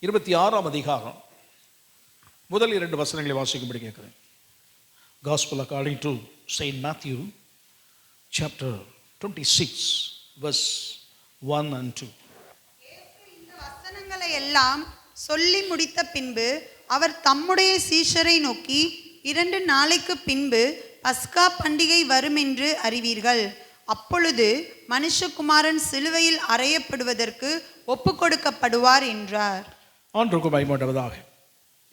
26ஆம் அதிகாரம் முதல் 2 வசனங்களை வாசிக்கும்படி கேட்கிறேன். Gospel according to Saint Matthew chapter 26 verse 1 and 2. இந்த வசனங்களை எல்லாம் சொல்லி முடித்த பின்பு அவர் தம்முடைய சீஷரை நோக்கி, 2 நாளைக்கு பின்பு பஸ்கா பண்டிகை வரும் என்று அறிவீர்கள். அப்பொழுது மனுஷகுமாரன் சிலுவையில் அறையப்படுவதற்கு ஒப்பு கொடுக்கப்படுவார் என்றார். ஆண்டவருக்கு மகிமையுண்டாவதாக.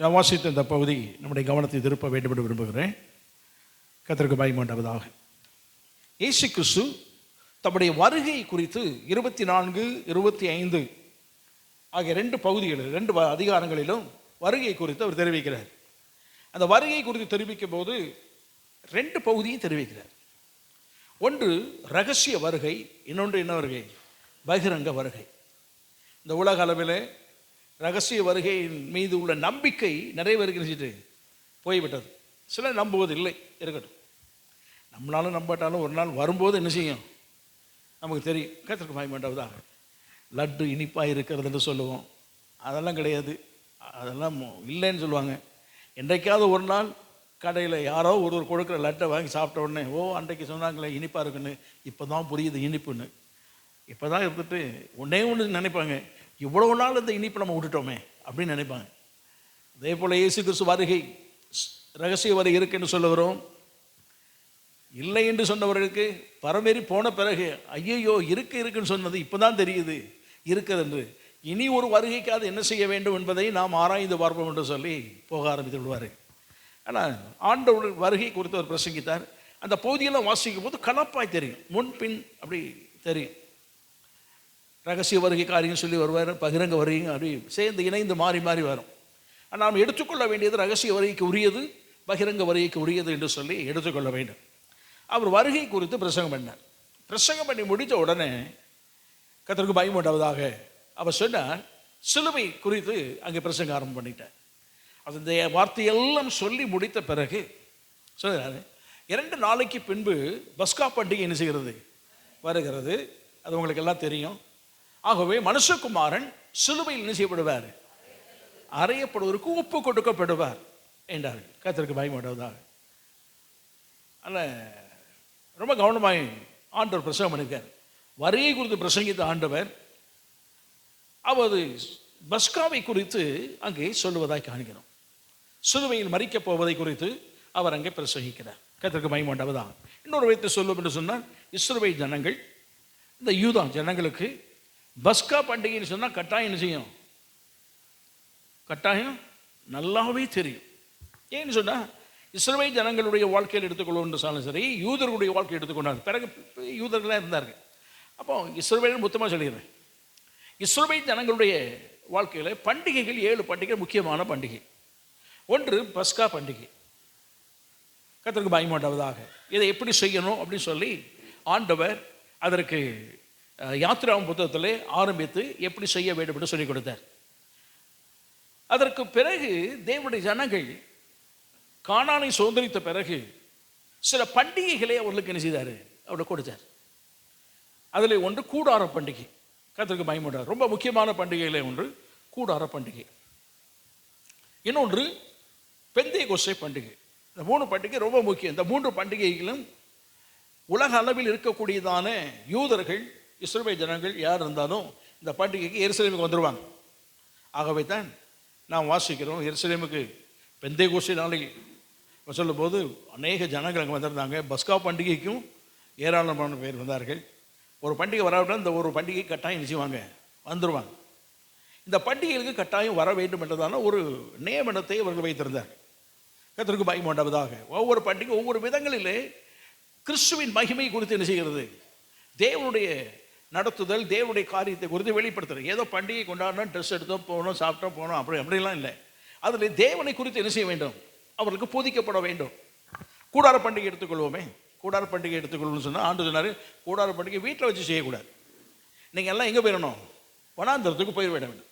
நான் வாசித்த இந்த பகுதி நம்முடைய கவனத்தை திருப்ப வேண்டும் என்று விரும்புகிறேன். கர்த்தருக்கு மகிமையுண்டாவதாக. இயேசு கிறிஸ்து தம்முடைய வருகை குறித்து 24, 25 ஆகிய 2 பகுதிகளில் 2 அதிகாரங்களிலும் வருகை குறித்து அவர் தெரிவிக்கிறார். அந்த வருகை குறித்து தெரிவிக்கும் போது 2 பகுதியும் தெரிவிக்கிறார். ஒன்று ரகசிய வருகை, இன்னொன்று என்ன வருகை? பகிரங்க வருகை. இந்த உலக அளவில் ரகசிய வருகையின் மீது உள்ள நம்பிக்கை நிறைவேறுகிறது போய்விட்டது. சிலர் நம்புவதில்லை, இருக்கட்டும். நம்மளாலும் நம்பாட்டாலும் ஒரு நாள் வரும்போது என்ன செய்யும் நமக்கு தெரியும். கர்த்தருக்கு மகிமையுண்டாவதாக. லட்டு இனிப்பாக இருக்கிறது என்று சொல்லுவோம், அதெல்லாம் கிடையாது, அதெல்லாம் இல்லைன்னு சொல்லுவாங்க. என்றைக்காவது ஒரு நாள் கடையில் யாரோ ஒருவர் கொடுக்குற லட்டை வாங்கி சாப்பிட்ட உடனே, ஓ அன்றைக்கு சொன்னாங்களே இனிப்பாக இருக்குன்னு, இப்போ தான் புரியுது இனிப்புன்னு. இப்போ தான் இருந்துட்டு ஒன்று நினைப்பாங்க, இவ்வளோ நாள் இந்த இனிப்பு நம்ம விட்டுட்டோமே அப்படின்னு நினைப்பாங்க. அதே போல் இயேசு கிறிஸ்து வருகை ரகசிய வருகை இருக்குன்னு சொல்ல வரும். இல்லை என்று சொன்னவர்களுக்கு பரமேறி போன பிறகு ஐயையோ இருக்குன்னு சொன்னது இப்போ தான் தெரியுது இருக்குது என்று. இனி ஒரு வருகைக்காவது என்ன செய்ய வேண்டும் என்பதை நாம் ஆராய்ந்து பார்ப்போம் என்று சொல்லி போக ஆரம்பித்து விடுவார். ஆனால் ஆண்டவர் வருகை குறித்து அவர் பிரசங்கித்தார். அந்த பகுதியெல்லாம் வாசிக்கும் போது கலப்பாய் தெரியும், முன்பின் அப்படி தெரியும். ரகசிய வருகை காரியம் சொல்லி வருவார், பகிரங்க வருகை அப்படி சேர்ந்து இணைந்து மாறி மாறி வரும். ஆனால் நாம் எடுத்துக்கொள்ள வேண்டியது ரகசிய வருகைக்கு உரியது, பகிரங்க வருகைக்கு உரியது என்று சொல்லி எடுத்துக்கொள்ள வேண்டும். அவர் வருகை குறித்து பிரசங்கம் பண்ணார். பிரசங்கம் பண்ணி முடித்த உடனே கர்த்தருக்கு பயமுண்டாவதாக அவர் சொன்னார், சிலுவை குறித்து அங்கே பிரசங்க ஆரம்பம் பண்ணிட்டார். அந்த வார்த்தையெல்லாம் சொல்லி முடித்த பிறகு சொல்கிறாரு, 2 நாளைக்கு பின்பு பஸ்கா பண்டிகை என்ன செய்கிறது? வருகிறது. அது உங்களுக்கு எல்லாம் தெரியும். ஆகவே மனுஷகுமாரன் சிலுவையில் என்ன செய்யப்படுவார்? அறையப்படுவதற்கு ஒப்பு கொடுக்கப்படுவார் என்றார்கள். கர்த்தருக்கு பயமுண்டாவதாக. அதில் ரொம்ப கவனமாய் ஆண்டவர் பிரசங்கம் பண்ணியிருக்கார். வருகை குறித்து பிரசங்கித்த ஆண்டவர் அவர் பஸ்காவை குறித்து அங்கே சொல்லுவதாய் காண்கிறோம். சிலுவையில் மரிக்கப் போவதை குறித்து அவர் அங்கே பிரசங்கிக்கிறார். கர்த்தருக்கு மகிமையுண்டாவதாக. இன்னொரு வைத்து சொல்லும் என்று சொன்னால், இஸ்ரவேல் ஜனங்கள், இந்த யூதா ஜனங்களுக்கு பஸ்கா பண்டிகைன்னு சொன்னால் கட்டாயம் என்ன செய்யும்? கட்டாயம் நல்லாவே தெரியும். ஏன்னு சொன்னால், இஸ்ரவேல் ஜனங்களுடைய வாழ்க்கையில் எடுத்துக்கொள்வோம் சரி, யூதர்களுடைய வாழ்க்கையை எடுத்துக்கொண்டாங்க. பிறகு யூதர்களாக இருந்தார்கள். அப்போ இஸ்ரவேல் மொத்தமாக சொல்லிடுறேன். இஸ்ரவேல் ஜனங்களுடைய வாழ்க்கையில் பண்டிகைகள் 7 பண்டிகை முக்கியமான பண்டிகை. ஒன்று பஸ்கா பண்டிகை. கர்த்தருக்கு பயமுண்டாவதாக. இதை எப்படி செய்யணும் அப்படின்னு சொல்லி ஆண்டவர் அதற்கு யாத்திராவும் புத்தகத்திலே ஆரம்பித்து எப்படி செய்ய வேண்டும் என்று சொல்லிக் கொடுத்தார். அதற்கு பிறகு தேவனுடைய ஜனங்கள் கானானை சுதந்திரித்த பிறகு சில பண்டிகைகளை அவர்களுக்கு என்ன செய்தார்? அவர்கள் கொடுத்தார். அதில் ஒன்று கூடார பண்டிகை. கர்த்தருக்கு மகிமையுண்டாவதாக. ரொம்ப முக்கியமான பண்டிகைகளே ஒன்று கூடார பண்டிகை. இன்னொன்று பெந்தேகோஸ்தே பண்டிகை. இந்த 3 பண்டிகை ரொம்ப முக்கியம். இந்த 3 பண்டிகைகளும் உலக அளவில் இருக்கக்கூடியதான யூதர்கள், இஸ்ரவேல் ஜனங்கள் யார் இருந்தாலும் இந்த பண்டிகைக்கு எருசலேமுக்கு வந்துடுவாங்க. ஆகவே தான் நாம் வாசிக்கிறோம், எருசலேமுக்கு பெந்தேகோஸ்தே நாளில் சொல்லும்போது அநேக ஜனங்கள் அங்கே வந்திருந்தாங்க. பஸ்கா பண்டிகைக்கும் ஏராளமான பேர் வந்தார்கள். ஒரு பண்டிகை வராவிட்டால் இந்த ஒரு பண்டிகை கட்டாயம் நிச்சயவாங்க வந்துடுவாங்க. இந்த பண்டிகைகளுக்கு கட்டாயம் வர வேண்டும் என்றதான ஒரு நியமனத்தை அவர்கள் வைத்திருந்தார். கர்த்தருக்கு மகிமையுண்டாவதாக. ஒவ்வொரு பண்டிகை ஒவ்வொரு விதங்களிலே கிறிஸ்துவின் மகிமை குறித்து என்ன செய்கிறது? தேவனுடைய நடத்துதல், தேவனுடைய காரியத்தை குறித்து வெளிப்படுத்துறது. ஏதோ பண்டிகை கொண்டாடணும், ட்ரெஸ் எடுத்தோம் போனோம், சாப்பிட்டோம் போனோம், அப்படிலாம் இல்லை. அதில் தேவனை குறித்து என்ன செய்ய வேண்டும்? அவர்களுக்கு போதிக்கப்பட வேண்டும். கூடார பண்டிகை எடுத்துக்கொள்வோமே. கூடார பண்டிகை எடுத்துக்கொள்ளணும்னு சொன்னால் ஆண்டு சொன்னார், கூடார பண்டிகை வீட்டில் வச்சு செய்யக்கூடாது. நீங்கள் எல்லாம் எங்கே போயிடணும்? வனாந்தரத்துக்கு போயிட வேண்டும்.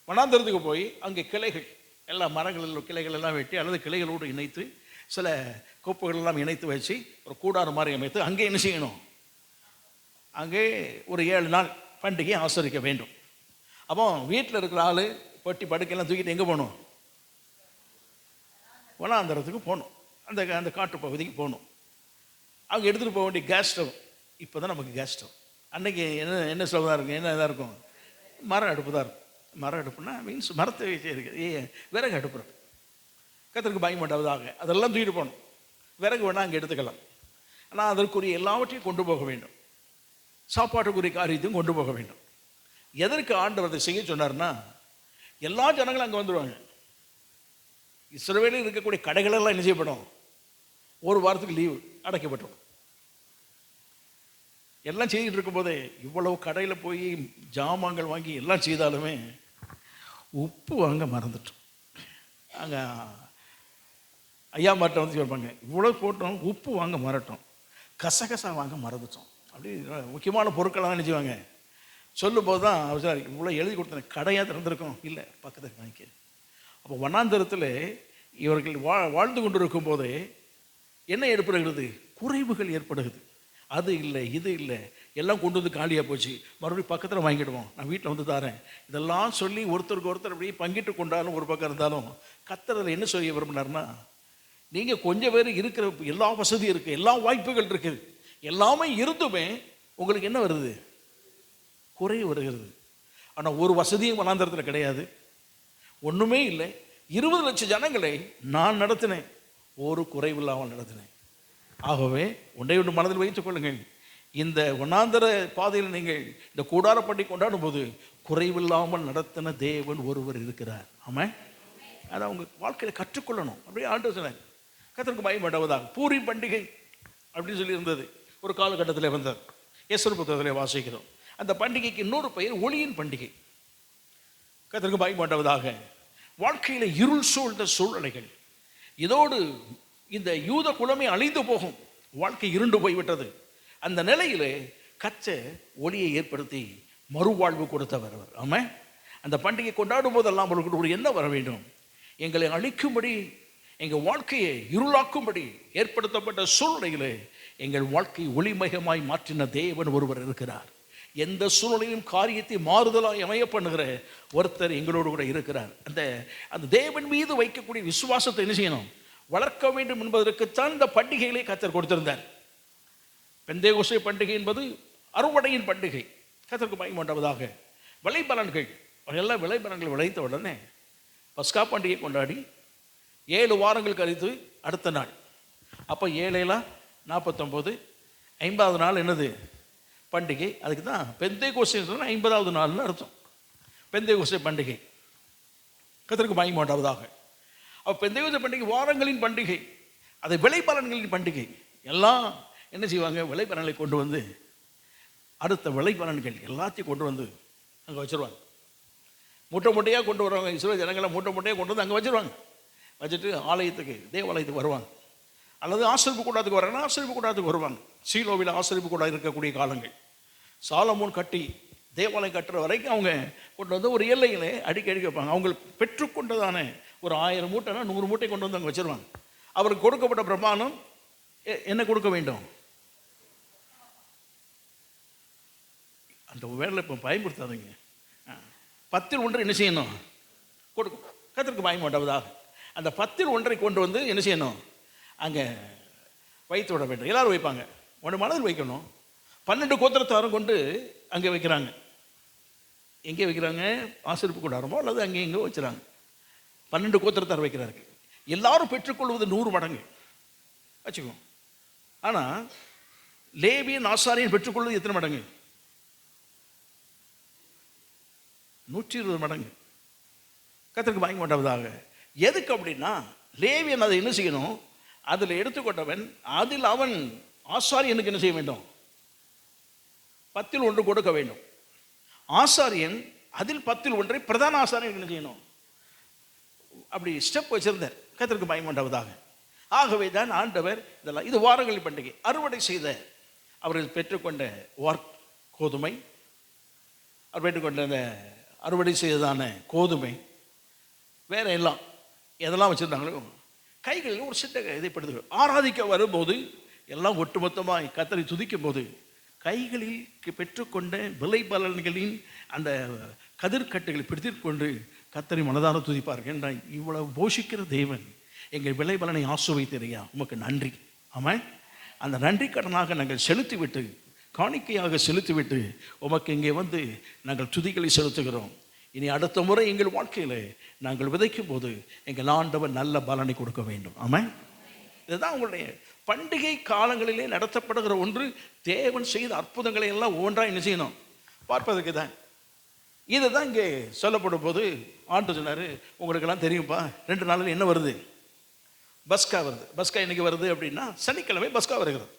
வனாந்தரத்துக்கு போய் அங்கே கிளைகள், எல்லா மரங்களில் கிளைகள் எல்லாம் வெட்டி அல்லது கிளைகளோடு இணைத்து சில கோப்புகள் எல்லாம் இணைத்து வச்சு ஒரு கூடார மாதிரி அமைத்து அங்கே என்ன செய்யணும்? அங்கே ஒரு 7 நாள் பண்டிகையை ஆசரிக்க வேண்டும். அப்போ வீட்டில் இருக்கிற ஆள் பொட்டி படுக்கையெல்லாம் தூக்கிட்டு எங்கே போகணும்? வனாந்தரத்துக்கு போகணும். அந்த அந்த காட்டு பகுதிக்கு போகணும். அவங்க எடுத்துகிட்டு போக வேண்டிய கேஸ் ஸ்டவ். இப்போ தான் நமக்கு கேஸ் ஸ்டவ். அன்றைக்கி என்ன ஸ்டவ் தான் இருக்கும்? என்ன இதாக இருக்கும்? மர அடுப்பு தான் இருக்கும். மர அடுப்புனா மீன்ஸ் மரத்தை வச்சு இருக்குது, விறகு அடுப்பு. கர்த்தருக்கு பயப்படாததாக அதெல்லாம் தூக்கிட்டு போகணும். விறகு வேணால் அங்கே எடுத்துக்கலாம். ஆனால் அதற்குரிய எல்லாவற்றையும் கொண்டு போக வேண்டும். சாப்பாட்டுக்குரிய காரியத்தையும் கொண்டு போக வேண்டும். எதற்கு ஆண்டவர் அதை செய்ய சொன்னார்னா, எல்லா ஜனங்களும் அங்கே வந்துடுவாங்க. இஸ்ரவேலில் இருக்கக்கூடிய கடைகளெல்லாம் என்ன செய்யப்படும்? ஒரு வாரத்துக்கு லீவு அடைக்கப்பட்டோம். எல்லாம் செய்துட்டு இருக்கும்போதே இவ்வளவு கடையில் போய் ஜாமான்கள் வாங்கி எல்லாம் செய்தாலுமே உப்பு வாங்க மறந்துட்டோம். அங்கே ஐயா மாட்ட வந்து சொல்லுவாங்க, இவ்வளோ போட்டோம் உப்பு வாங்க மறட்டோம், கசகசா வாங்க மறந்துட்டோம். அப்படி முக்கியமான பொருட்கள்லாம் நினைச்சுவாங்க. சொல்லும் போது தான் அவர் இவ்வளோ எழுதி கொடுத்தேன், கடையாக திறந்திருக்கோம். இல்லை, பக்கத்தில் வாங்கிக்க. அப்போ வனாந்தரத்தில் இவர்கள் வாழ்ந்து கொண்டு இருக்கும் போதே என்ன ஏற்படுகிறது? குறைவுகள் ஏற்படுகிறது. அது இல்லை, இது இல்லை, எல்லாம் கொண்டு வந்து காலியாக போச்சு, மறுபடியும் பக்கத்தில் வாங்கிடுவோம், நான் வீட்டில் வந்து தரேன், இதெல்லாம் சொல்லி ஒருத்தருக்கு ஒருத்தர் அப்படியே பங்கிட்டு கொண்டாலும் ஒரு பக்கம் இருந்தாலும் கர்த்தர் என்ன சொல்ல விரும்பினார்னா, நீங்கள் கொஞ்சம் பேர் இருக்கிற எல்லா வசதியும் இருக்குது, எல்லா வாய்ப்புகள் இருக்குது, எல்லாமே இருந்துமே உங்களுக்கு என்ன வருது? குறை வருகிறது. ஆனால் ஒரு வசதியும் வனாந்தரத்தில் கிடையாது, ஒன்றுமே இல்லை. 20 லட்சம் ஜனங்களை நான் நடத்தினேன், ஒரு குறைவில்லாமல் நடத்தினேன். ஆகவே ஒன்றை ஒன்று மனதில் வைத்துக் கொள்ளுங்கள், இந்த வனாந்தர பாதையில் நீங்கள் இந்த கூடார பண்டி கொண்டாடும் போது குறைவில்லாமல் நடத்தின தேவன் ஒருவர் இருக்கிறார். ஆமாம், அதை அவங்க வாழ்க்கையில் கற்றுக்கொள்ளணும். அப்படியே ஆண்டு சொன்னார், கர்த்தருக்கு பயப்படாததாக. பூரி பண்டிகை அப்படின்னு சொல்லி இருந்தது, ஒரு காலகட்டத்தில் வந்தார். எஸ்தர் புத்தகத்தில் வாசிக்கிறோம். அந்த பண்டிகைக்கு இன்னொரு பெயர் ஒளியின் பண்டிகை. கர்த்தருக்கு பயப்படாததாக. வாழ்க்கையில் இருள் சூழ்ந்த சூழ்நிலைகள், இதோடு இந்த யூத குலமே அழிந்து போகும், வாழ்க்கை இருண்டு போய்விட்டது. அந்த நிலையிலே கர்த்தர் ஒளியை ஏற்படுத்தி மறுவாழ்வு கொடுத்தவர் அவர். ஆமாம், அந்த பண்டிகை கொண்டாடும் போதெல்லாம் அவர்களுக்கு ஒரு என்ன வர வேண்டும்? எங்களை அழிக்கும்படி, எங்கள் வாழ்க்கையை இருளாக்கும்படி ஏற்படுத்தப்பட்ட சூழ்நிலையிலே எங்கள் வாழ்க்கை ஒளிமயமாய் மாற்றின தேவன் ஒருவர் இருக்கிறார். எந்த சூழ்நிலையும் காரியத்தை மாறுதலாக அமைய பண்ணுகிற ஒருத்தர் எங்களோடு கூட இருக்கிறார். அந்த தேவன் மீது வைக்கக்கூடிய விசுவாசத்தை என்ன செய்யணும்? வளர்க்க வேண்டும் என்பதற்குத்தான் இந்த பண்டிகைகளை கர்த்தர் கொடுத்திருந்தார். பெந்தேகோஸ்தே பண்டிகை என்பது அறுவடையின் பண்டிகை. கர்த்தருக்கு பயப்படாததாக. விளைபலன்கள், எல்லா விளைபலன்கள் விளைத்த உடனே பஸ்கா பண்டிகை கொண்டாடி 7 வாரங்கள் கழித்து அடுத்த நாள், அப்போ 7 49, 50வது நாள் என்னது? பண்டிகை. அதுக்கு தான் பெந்தேகோஸ்தே 50வது நாள்னு அர்த்தம். பெந்தேகோஸ்தே பண்டிகை கர்த்தருக்கு பயப்படாததாக. அப்போ பெந்தேகோஸ்தே பண்டிகை வாரங்களின் பண்டிகை, அதை விளைபலன்களின் பண்டிகை. எல்லாம் என்ன செய்வாங்க? விளைபலன்களை கொண்டு வந்து, அடுத்த விளைபலன்கள் எல்லாத்தையும் கொண்டு வந்து அங்கே வச்சுருவாங்க. மூட்டை மூட்டையாக கொண்டு வருவாங்க. இஸ்ரவேல் ஜனங்களை மூட்டை மூட்டையாக கொண்டு வந்து அங்கே வச்சுருவாங்க. வச்சுட்டு ஆலயத்துக்கு, தேவாலயத்துக்கு வருவாங்க. அல்லது ஆசரிப்பு கூடாதுக்கு வராங்கன்னா ஆசரிப்பு கூடாதுக்கு வருவாங்க. சீலோவில் ஆசரிப்பு கூட இருக்கக்கூடிய காலங்கள். சாலமோன் கட்டி தேவாலயம் கட்டுற வரைக்கும் அவங்க கொண்டு வந்து ஒரு எல்லையிலே அடிக்கடி வைப்பாங்க. அவங்க பெற்றுக்கொண்டதான ஒரு 1000 மூட்டைனா 100 மூட்டை கொண்டு வந்து அங்கே வச்சிருவாங்க. அவருக்கு கொடுக்கப்பட்ட பிரமாணம் என்ன கொடுக்க வேண்டும்? அந்த வேலை இப்போ பயன்படுத்தாதீங்க. 10ல் 1 என்ன செய்யணும்? கொடுக்கும். கர்த்தருக்கு பயப்படாததாக. அந்த 10ல் 1 கொண்டு வந்து என்ன செய்யணும்? அங்கே வைத்து விட வேண்டும். எல்லாரும் வைப்பாங்க. உன்னை மனதில் வைக்கணும். 12 கோத்திரத்தாரும் கொண்டு அங்கே வைக்கிறாங்க. எங்கே வைக்கிறாங்க? ஆசரிப்பு கூடாரமோ அல்லது அங்கே எங்கோ வச்சுறாங்க. 12 கோத்திரத்தார் வைக்கிறார்கள். எல்லாரும் பெற்றுக்கொள்வது 100 மடங்கு வச்சுக்கோ. ஆனால் லேவியன் ஆசாரியன் பெற்றுக்கொள்வது எத்தனை மடங்கு? 120 மடங்கு. கர்த்தருக்கு பயப்படாததாக. எதுக்கு அப்படின்னா, லேவியன் அதை என்ன செய்யணும்? அதில் எடுத்துக்கொண்டவன், அதில் அவன் ஆசாரியனுக்கு என்ன செய்ய வேண்டும்? 10ல் 1 கொடுக்க வேண்டும். ஆசாரியன் அதில் 10ல் 1 பிரதான ஆசாரியனுக்கு என்ன செய்யணும்? அப்படி ஸ்டெப் வச்சிருந்தார். கர்த்தருக்கு பயப்படாததாக. ஆகவே தான் ஆண்டவர் இதெல்லாம், இது வாரங்களின் பண்டிகை. அறுவடை செய்த அவர்கள் பெற்றுக்கொண்ட கோதுமை, அவர் பெற்றுக்கொண்ட அந்த அறுவடை செய்ததான கோதுமை, வேற எல்லாம் எதெல்லாம் வச்சுருந்தாங்களோ கைகளில் ஒரு சின்ன இதைப்படுத்து ஆராதிக்க வரும்போது எல்லாம் ஒட்டுமொத்தமாக கர்த்தரை துதிக்கும் போது கைகளில் பெற்றுக்கொண்ட விளைபலன்களின் அந்த கதிர்கட்டுகளை பிடித்து கொண்டு கர்த்தரை மனதார துதிப்பார்கள். நான் இவ்வளவு போஷிக்கிற தேவன் எங்கள் விளை பலனை ஆசுவைத்தீரையா, உமக்கு நன்றி. ஆமாம், அந்த நன்றி கடனாக நாங்கள் செலுத்திவிட்டு, காணிக்கையாக செலுத்திவிட்டு உமக்கு இங்கே வந்து நாங்கள் துதிகளை செலுத்துகிறோம். இனி அடுத்த முறை எங்கள் வாழ்க்கையில் நாங்கள் விதைக்கும் போது எங்கள் ஆண்டவர் நல்ல பலனை கொடுக்க வேண்டும். ஆமாம், இதுதான் உங்களுடைய பண்டிகை காலங்களிலே நடத்தப்படுகிற ஒன்று. தேவன் செய்த அற்புதங்களை எல்லாம் ஒன்றாக என்ன செய்யணும், பார்ப்பதற்கு தான். இதை தான் இங்கே சொல்லப்படும் போது ஆண்டு சொன்னார், உங்களுக்கெல்லாம் தெரியும்ப்பா, 2 நாளில் என்ன வருது, பஸ்கா வருது. பஸ்கா இன்னைக்கு வருது அப்படின்னா சனிக்கிழமை பஸ்கா வருகிறது.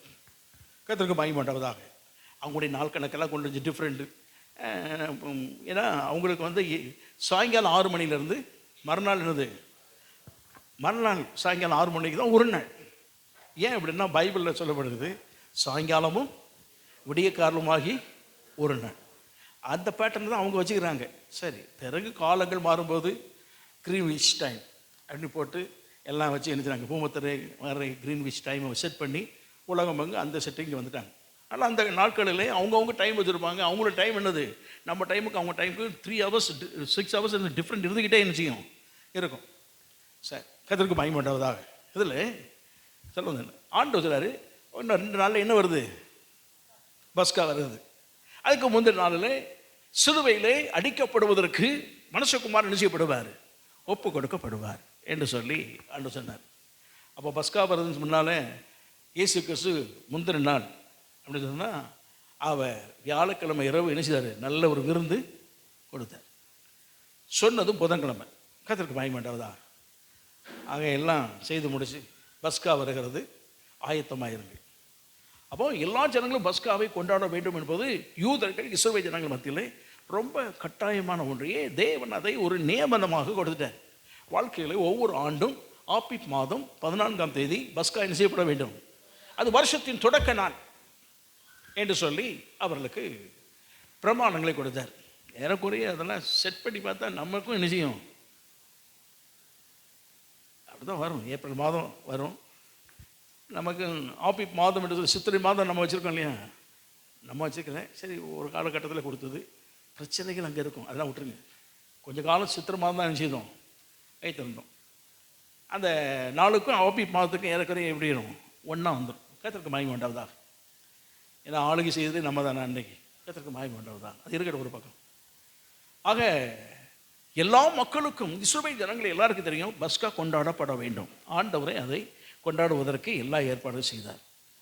கர்த்தருக்கு மகிமை உண்டாவதாக. அவங்களுடைய நாள் கணக்கெல்லாம் கொஞ்சம் டிஃப்ரெண்ட்டு. ஏன்னா அவங்களுக்கு வந்து சாயங்காலம் 6 மணிலேருந்து மறுநாள் என்னது, மறுநாள் சாயங்காலம் 6 மணிக்கு தான் ஒரு நாள். ஏன் அப்படின்னா பைபிளில் சொல்லப்படுது, சாயங்காலமும் விடிய காலமாகி ஒரு நாள். அந்த பேட்டர்ன் தான் அவங்க வச்சுக்கிறாங்க. சரி, பிறகு காலங்கள் மாறும்போது க்ரீன்விச் டைம் அப்படின்னு போட்டு எல்லாம் வச்சு நினைச்சாங்க. பூமத்தரை வர க்ரீன்விச் டைமை செட் பண்ணி உலகம் பங்கு அந்த செட்டிங்கு வந்துட்டாங்க. ஆனால் அந்த நாட்களில் அவங்கவுங்க டைம் வச்சுருப்பாங்க. அவங்களோட டைம் என்னது, நம்ம டைமுக்கு அவங்க டைமுக்கு 3 hours 6 hours டிஃப்ரெண்ட் இருந்துக்கிட்டே என்ன செய்யும் இருக்கும். சரி, கர்த்தருக்கு மகிமை உண்டாவதாக. இதில் சொல்லுங்க, ஆண்டு வச்சுறாரு, இன்னும் 2 நாளில் என்ன வருது, பஸ்கா வருது. அதுக்கு முந்தின நாளில் சிலுவையிலே அடிக்கப்படுவதற்கு மனுஷகுமார் நிச்சயப்படுவார், ஒப்பு கொடுக்கப்படுவார் என்று சொல்லி ஆண்டு சொன்னார். அப்போ பஸ்கா வருதுன்னு முன்னால் இயேசு கிறிஸ்து முந்தின நாள் அப்படின்னு சொன்னால் அவர் வியாழக்கிழமை இரவு என்ன செய்தார், நல்ல ஒரு விருந்து கொடுத்தார். சொன்னதும் புதன்கிழமை. கர்த்தருக்கு மகிமை உண்டாவதா. ஆக எல்லாம் செய்து முடிச்சு பஸ்கா வருகிறது, ஆயத்தமாயிருங்கள். அப்போது எல்லா ஜனங்களும் பஸ்காவை கொண்டாட வேண்டும் என்பது யூதர்கள் இஸ்ரவேல் ஜனங்கள் மத்தியிலே ரொம்ப கட்டாயமான ஒன்றையே தேவன் அதை ஒரு நியமனமாக கொடுத்துட்டார். வாழ்க்கையில் ஒவ்வொரு ஆண்டும் ஆபிப் மாதம் 14ஆம் தேதி பஸ்கா என்ன செய்யப்பட வேண்டும், அது வருஷத்தின் தொடக்க நாள் என்று சொல்லி அவர்களுக்கு பிரமாணங்களை கொடுத்தார். ஏறக்குறைய அதெல்லாம் செட் பண்ணி பார்த்தா நமக்கும் என்ன செய்யும், அப்படிதான் வரும். ஏப்ரல் மாதம் வரும், நமக்கு ஆபிப் மாதம் என்று சொல்லி சித்திரை மாதம் நம்ம வச்சுருக்கோம் இல்லையா, நம்ம வச்சுருக்கிறேன். சரி, ஒரு காலகட்டத்தில் கொடுத்தது, பிரச்சனைகள் அங்கே இருக்கும், அதெல்லாம் விட்டுருங்க. கொஞ்சம் காலம் சித்திரை மாதம் தான் செய்தோம், வைத்திருந்தோம். அந்த நாளுக்கும் ஆபிப் மாதத்துக்கும் ஏறக்குறைய எப்படி இருக்கும், ஒன்றா வந்துடும். கர்த்தருக்கு மகிமை உண்டாவதாக. ஏன்னா ஆளுகை செய்தது நம்ம தானே அன்னைக்கு. கர்த்தருக்கு மகிமை உண்டாவதாக. அது இருக்கட்டும் ஒரு பக்கம். ஆக எல்லா மக்களுக்கும், இஸ்ரவேல் ஜனங்கள் எல்லாருக்கும் தெரியும் பஸ்கா கொண்டாடப்பட வேண்டும். ஆண்டவரை அதை கொண்டாடுவதற்கு எல்லா ஏற்பாடும் செய்தார்.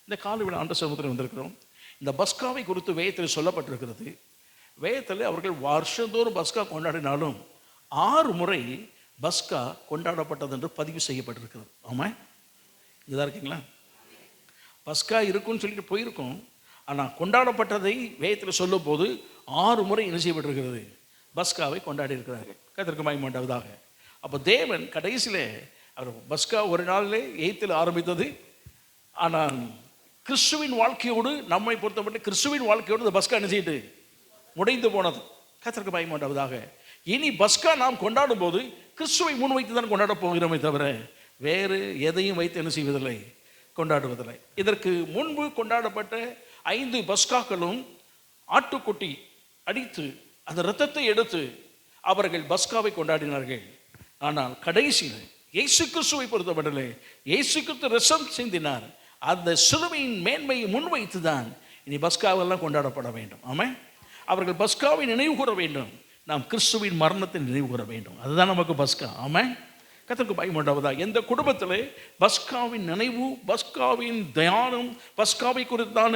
இந்த காலை ஆண்ட சமூகத்தில் வந்திருக்கிறோம். இந்த பஸ்காவை குறித்து வேதத்தில் சொல்லப்பட்டிருக்கிறது. வேதத்தில் அவர்கள் வருஷந்தோறும் பஸ்கா கொண்டாடினாலும் 6 முறை பஸ்கா கொண்டாடப்பட்டது என்று பதிவு செய்யப்பட்டிருக்கிறது. ஆமாம், இதுதான் இருக்கீங்களா, பஸ்கா இருக்குன்னு சொல்லிட்டு போயிருக்கோம். ஆனால் கொண்டாடப்பட்டதை வேதத்தில் சொல்லும் போது 6 முறை என்ன செய்யப்பட்டிருக்கிறது, பஸ்காவை கொண்டாடி இருக்கிறார்கள். கர்த்தருக்கு மகிமை உண்டாவதாக. அப்போ தேவன் கடைசியில் அவர் பஸ்கா ஒரு நாளிலே 8 ஆரம்பித்தது. ஆனால் கிறிஸ்துவின் வாழ்க்கையோடு, நம்மை பொறுத்தப்பட்டு கிறிஸ்துவின் வாழ்க்கையோடு இந்த பஸ்கா என்ன செய்யிட்டு முடிந்து போனது. கர்த்தருக்கு மகிமை உண்டாவதாக. இனி பஸ்கா நாம் கொண்டாடும் போது கிறிஸ்துவை முன்வைத்து தான் கொண்டாட போகிறோமே தவிர வேறு எதையும் வைத்து என்ன செய்வதில்லை, கொண்டாடுவதில்லை. இதற்கு முன்பு கொண்டாடப்பட்ட 5 பஸ்காக்களும் ஆட்டுக்குட்டி அடித்து அந்த இரத்தத்தை எடுத்து அவர்கள் பஸ்காவை கொண்டாடினார்கள். ஆனால் கடைசியில் இயேசு கிறிஸ்துவை பொறுத்தப்பட்டலே இயேசு கிறிஸ்து ரசம் சிந்தினார். அந்த சிலுவையின் மேன்மையை முன்வைத்து தான் இனி பஸ்காவெல்லாம் கொண்டாடப்பட வேண்டும். ஆமாம், அவர்கள் பஸ்காவை நினைவு கூற வேண்டும், நாம் கிறிஸ்துவின் மரணத்தை நினைவு கூற வேண்டும். அதுதான் நமக்கு பஸ்கா. ஆமாம், கர்த்தருக்கு மகிமை உண்டாவதா. எந்த குடும்பத்தில் பஸ்காவின் நினைவு, பஸ்காவின் தியானம், பஸ்காவை குறித்தான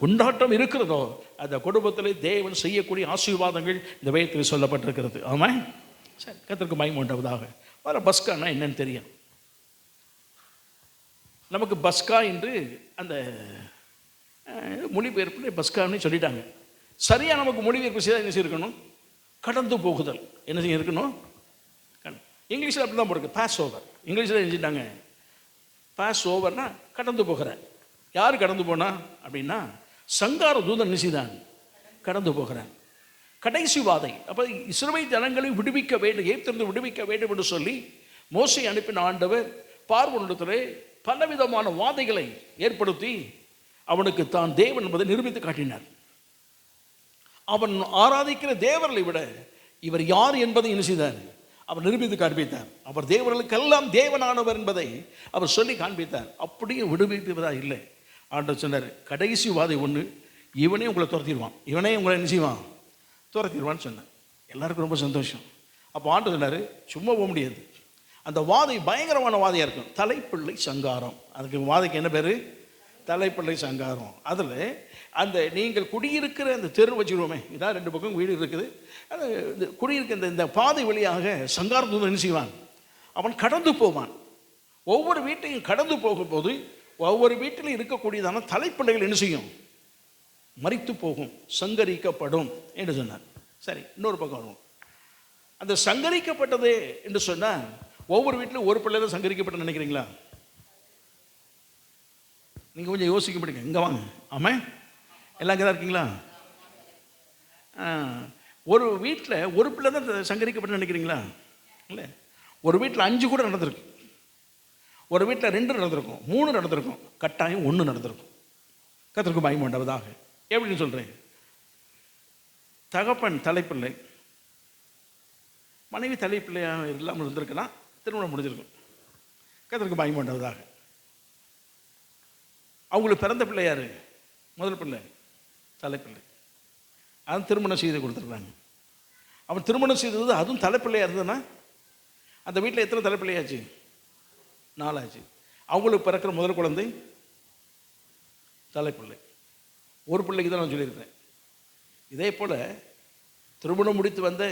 கொண்டாட்டம் இருக்கிறதோ அந்த குடும்பத்தில் தேவன் செய்யக்கூடிய ஆசீர்வாதங்கள் இந்த வேதத்தில் சொல்லப்பட்டிருக்கிறது. ஆமாம், சரி, கர்த்தருக்கு மகிமை உண்டாவதாக. வர பஸ்கானா என்னன்னு தெரியும் நமக்கு. பஸ்கா என்று அந்த மொழிபெயர்ப்பு பஸ்கான்னு சொல்லிட்டாங்க. சரியாக நமக்கு மொழிபெயர்ப்பு செய்தால் என்ன செய்யணும், கடந்து போகுதல் என்ன செய்ய இருக்கணும். இங்கிலீஷில் அப்படி தான் போடுறது, பாஸ் ஓவர். இங்கிலீஷில் எழுதிட்டாங்க பாஸ் ஓவர்னா கடந்து போகிறேன். யார் கடந்து போனா அப்படின்னா சங்கார தூதன் நிசிதான் கடந்து போகிறான். கடைசி வாதை. அப்போ இஸ்ரவேல் ஜனங்களை விடுவிக்க வேண்டும், எகிப்திலிருந்து விடுவிக்க வேண்டும் என்று சொல்லி மோசே அனுப்பின ஆண்டவர் பார்வோனிடத்திலே பலவிதமான வாதைகளை ஏற்படுத்தி அவனுக்கு தான் தேவன் என்பதை நிரூபித்து காட்டினார். அவன் ஆராதிக்கிற தேவர்களை விட இவர் யார் என்பதை என்ன செய்தார்? அவர் நிரூபித்து காண்பித்தார். அவர் தேவர்களுக்கெல்லாம் தேவனானவர் என்பதை அவர் சொல்லி காண்பித்தார். அப்படியே விடுவிப்பதா இல்லை. ஆண்டவர் சொன்னார், கடைசி வாதை ஒன்று, இவனே உங்களை துரத்திடுவான், இவனே உங்களை என்ன செய்வான்? துரத்திடுவான்னு சொன்னார். எல்லாருக்கும் ரொம்ப சந்தோஷம். அப்போ ஆண்டவர் சொன்னார், சும்மா போக முடியாது, அந்த வாதை பயங்கரமான வாதையாக இருக்கும். தலைப்பிள்ளை சங்காரம். அதுக்கு வாதைக்கு என்ன பேர்? தலைப்பிள்ளை சங்காரம். அதில் அந்த நீங்கள் குடியிருக்கிற அந்த தெரு வச்சுருவோமே, இதான் 2 பக்கம் வீடு இருக்குது, அந்த குடியிருக்க இந்த பாதை வழியாக சங்காரம் தூதன் என்ன செய்வான்? அவன் கடந்து போவான். ஒவ்வொரு வீட்டையும் கடந்து போகும்போது ஒவ்வொரு வீட்டிலும் இருக்கக்கூடியதான தலைப்பிள்ளைகள் என்ன செய்யும்? மரித்து போகும், சங்கரிக்கப்படும் என்று சொன்னார். சரி, இன்னொரு பக்கம் வரும். அந்த சங்கரிக்கப்பட்டது என்று சொன்னால் ஒவ்வொரு வீட்டிலும் ஒரு பிள்ளை தான் சங்கரிக்கப்பட்டு நினைக்கிறீங்களா? நீங்கள் கொஞ்சம் யோசிக்க முடியுங்க. இங்கே வாங்க. ஆமாம், எல்லாம் இங்கே தான் இருக்கீங்களா? ஒரு வீட்டில் ஒரு பிள்ளை தான் சங்கரிக்கப்பட்டு நினைக்கிறீங்களா? இல்லை, ஒரு வீட்டில் 5 கூட நடந்திருக்கு, ஒரு வீட்டில் 2 நடந்திருக்கும், 3 நடந்திருக்கும், கட்டாயம் 1 நடந்திருக்கும். கர்த்தருக்கு மகிமை உண்டாவதாக. எப்படின்னு சொல்கிறேன், தகப்பன் தலைப்பிள்ளை, மனைவி தலைப்பிள்ளையாக இல்லாமல் இருந்திருக்கலாம், திருமணம் முடிஞ்சிருக்கும். கர்த்தருக்கு மகிமை உண்டாவதாக. அவங்களுக்கு பிறந்த பிள்ளை யார்? முதல் பிள்ளை தலைப்பிள்ளை. அதுவும் திருமணம் செய்து கொடுத்துருக்காங்க. அவன் திருமணம் செய்தது அதுவும் தலைப்பிள்ளையாக இருந்ததுன்னா அந்த வீட்டில் எத்தனை தலைப்பிள்ளையாச்சு? 4 ஆச்சு. அவங்களுக்கு பிறக்கிற முதல் குழந்தை தலைப்பிள்ளை. ஒரு பிள்ளைக்கு தான் நான் சொல்லியிருக்கிறேன். இதே போல் திருமணம் முடித்து வந்த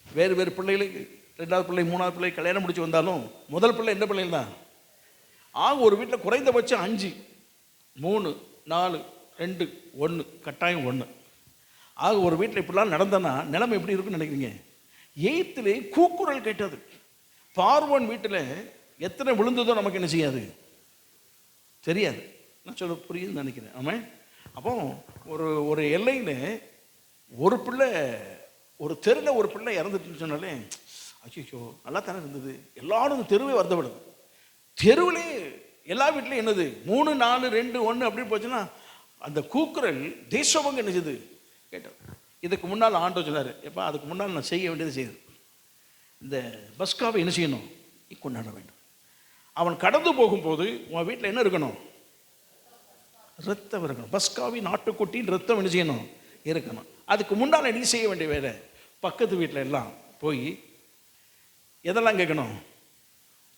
வேறு வேறு பிள்ளைகளுக்கு 2வது பிள்ளை 3வது பிள்ளை கல்யாணம் முடித்து வந்தாலும் முதல் பிள்ளை என்ன பிள்ளைகள் தான். ஆக ஒரு வீட்டில் குறைந்தபட்சம் 5, 3, 4, 2, 1, கட்டாயம் 1. ஆக ஒரு வீட்டில் இப்படிலாம் நடந்தனா நிலைமை எப்படி இருக்குன்னு நினைக்கிறீங்க? 8லே கூக்குரல் கேட்டது. பார்வோன் வீட்டில் எத்தனை விழுந்ததோ நமக்கு என்ன செய்யாது, தெரியாது. நான் சொல்ல புரியுதுன்னு நினைக்கிறேன். ஆமாம். அப்போ ஒரு எல்லையில் ஒரு பிள்ளை, ஒரு தெருவில் ஒரு பிள்ளை இறந்துட்டுன்னு சொன்னாலே அச்சோ நல்லா தானே இருந்தது, எல்லாரும் தெருவே வருத்தப்படுது. தெருவிலே எல்லா வீட்லையும் என்னது 3, 4, 2, 1 அப்படி போச்சுன்னா அந்த கூக்குரல் தேசபங்க என்ன செய்யுது கேட்டது. இதுக்கு முன்னால் ஆண்டவர் சொன்னார், எப்போ அதுக்கு முன்னால் நான் செய்ய வேண்டியது செய்யுது. இந்த பஸ்காவை என்ன செய்யணும்? கொண்டாட வேண்டும். அவன் கடந்து போகும்போது உன் வீட்டில் என்ன இருக்கணும்? ரத்தம் இருக்கணும். பஸ்காவின் ஆட்டுக்குட்டின் ரத்தம் என்ன செய்யணும்? இருக்கணும். அதுக்கு முன்னால் நீ செய்ய வேண்டிய வேலை, பக்கத்து வீட்டில் எல்லாம் போய் எதெல்லாம் கேட்கணும்?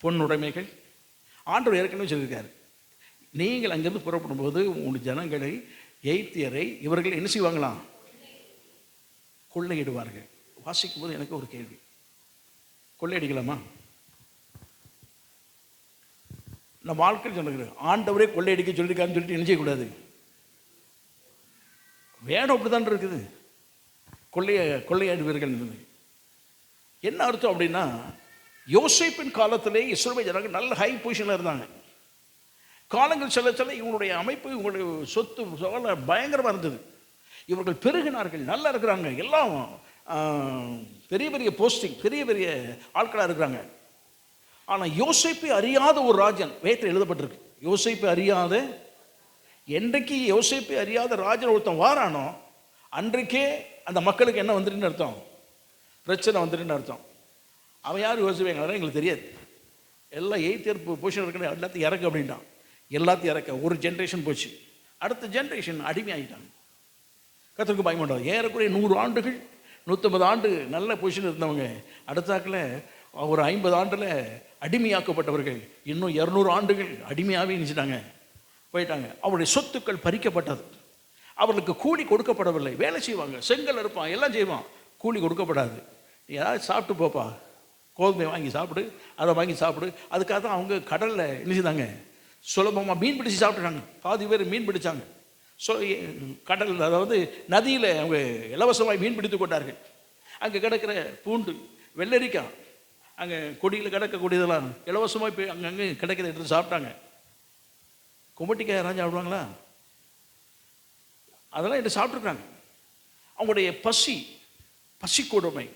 பொன்னுடைமைகள். ஆண்டவர் ஏற்கனவே சொல்லியிருக்காரு, நீங்கள் அங்கேருந்து புறப்படும்போது உங்களுடைய ஜனங்களை, எய்த்தியரை இவர்கள் என்ன செய்வாங்களாம்? கொள்ளையிடுவார்கள். வாசிக்கும் போது எனக்கு ஒரு கேள்வி, கொள்ளையடிக்கலாமா? நம்ம வாழ்க்கையில் சொல்லுகிறேன், ஆண்டவரே கொள்ளையடிக்க சொல்லியிருக்காருன்னு சொல்லிட்டு என்ன செய்யக்கூடாது? வேடம் அப்படித்தான் இருக்குது. கொள்ளையாடுவீர்கள் என்ன அர்த்தம் அப்படின்னா, யோசேப்பின் காலத்திலே இஸ்ரவேல் ஜனங்கள் நல்ல ஹை பொசிஷனில் இருந்தாங்க. காலங்கள் செல்ல செல்ல இவங்களுடைய அமைப்பு, இவங்களுடைய சொத்து பயங்கரமாக இருந்தது. இவர்கள் பெருகினார்கள், நல்லா இருக்கிறாங்க, எல்லாம் பெரிய பெரிய போஸ்டிங், பெரிய பெரிய ஆட்களாக இருக்கிறாங்க. ஆனால் யோசேப்பை அறியாத ஒரு ராஜன், வேதத்தில் எழுதப்பட்டிருக்கு, யோசேப்பை அறியாத, என்றைக்கு யோசேப்பை அறியாத ராஜன் ஒருத்தன் வாரானோ அன்றைக்கே அந்த மக்களுக்கு என்ன வந்துட்டுன்னு அர்த்தம்? பிரச்சனை வந்துட்டுன்னு அர்த்தம். அவன் யார் யோசிப்பாங்க எங்களுக்கு தெரியாது, எல்லாம் 8th பொசிஷன் இருக்கிற எல்லாத்தையும் இறக்கு அப்படின்ட்டான். எல்லாத்தையும் இறக்க ஒரு ஜென்ரேஷன் போச்சு, அடுத்த ஜென்ரேஷன் அடிமை ஆகிட்டாங்க. கர்த்தருக்கு பயமாட்டாங்க. ஏறக்குறைய 100 ஆண்டுகள் 150 ஆண்டு நல்ல பொசிஷன் இருந்தவங்க அடுத்தாக்கில் ஒரு 50 ஆண்டில் அடிமையாக்கப்பட்டவர்கள் இன்னும் 200 ஆண்டுகள் அடிமையாகவே நினச்சிட்டாங்க, போயிட்டாங்க. அவருடைய சொத்துக்கள் பறிக்கப்பட்டது. அவர்களுக்கு கூலி கொடுக்கப்படவில்லை. வேலை செய்வாங்க, செங்கல் இருப்பான், எல்லாம் செய்வான், கூலி கொடுக்கப்படாது. ஏதாவது சாப்பிட்டு போப்பா, கோதுமை வாங்கி சாப்பிடு, அதை வாங்கி சாப்பிடு. அதுக்காக தான் அவங்க கடலில் நினைச்சுதாங்க சுலபமாக மீன் பிடிச்சி சாப்பிட்றாங்க. பாதி பேர் மீன் பிடிச்சாங்க. கடல், அதாவது நதியில் அவங்க இலவசமாக மீன் பிடித்து கொண்டார்கள். அங்கே கிடக்கிற பூண்டு, வெள்ளரிக்காய், அங்கே கொடியில் கிடக்கக்கூடியதெல்லாம் இலவசமாக போய் அங்கங்கே கிடைக்கிறத எடுத்து சாப்பிட்டாங்க. கும்பட்டிக்காய் யாராச்சும் சாப்பிடுவாங்களா? அதெல்லாம் எடுத்து சாப்பிட்ருக்காங்க. அவங்களுடைய பசி கொடுமை,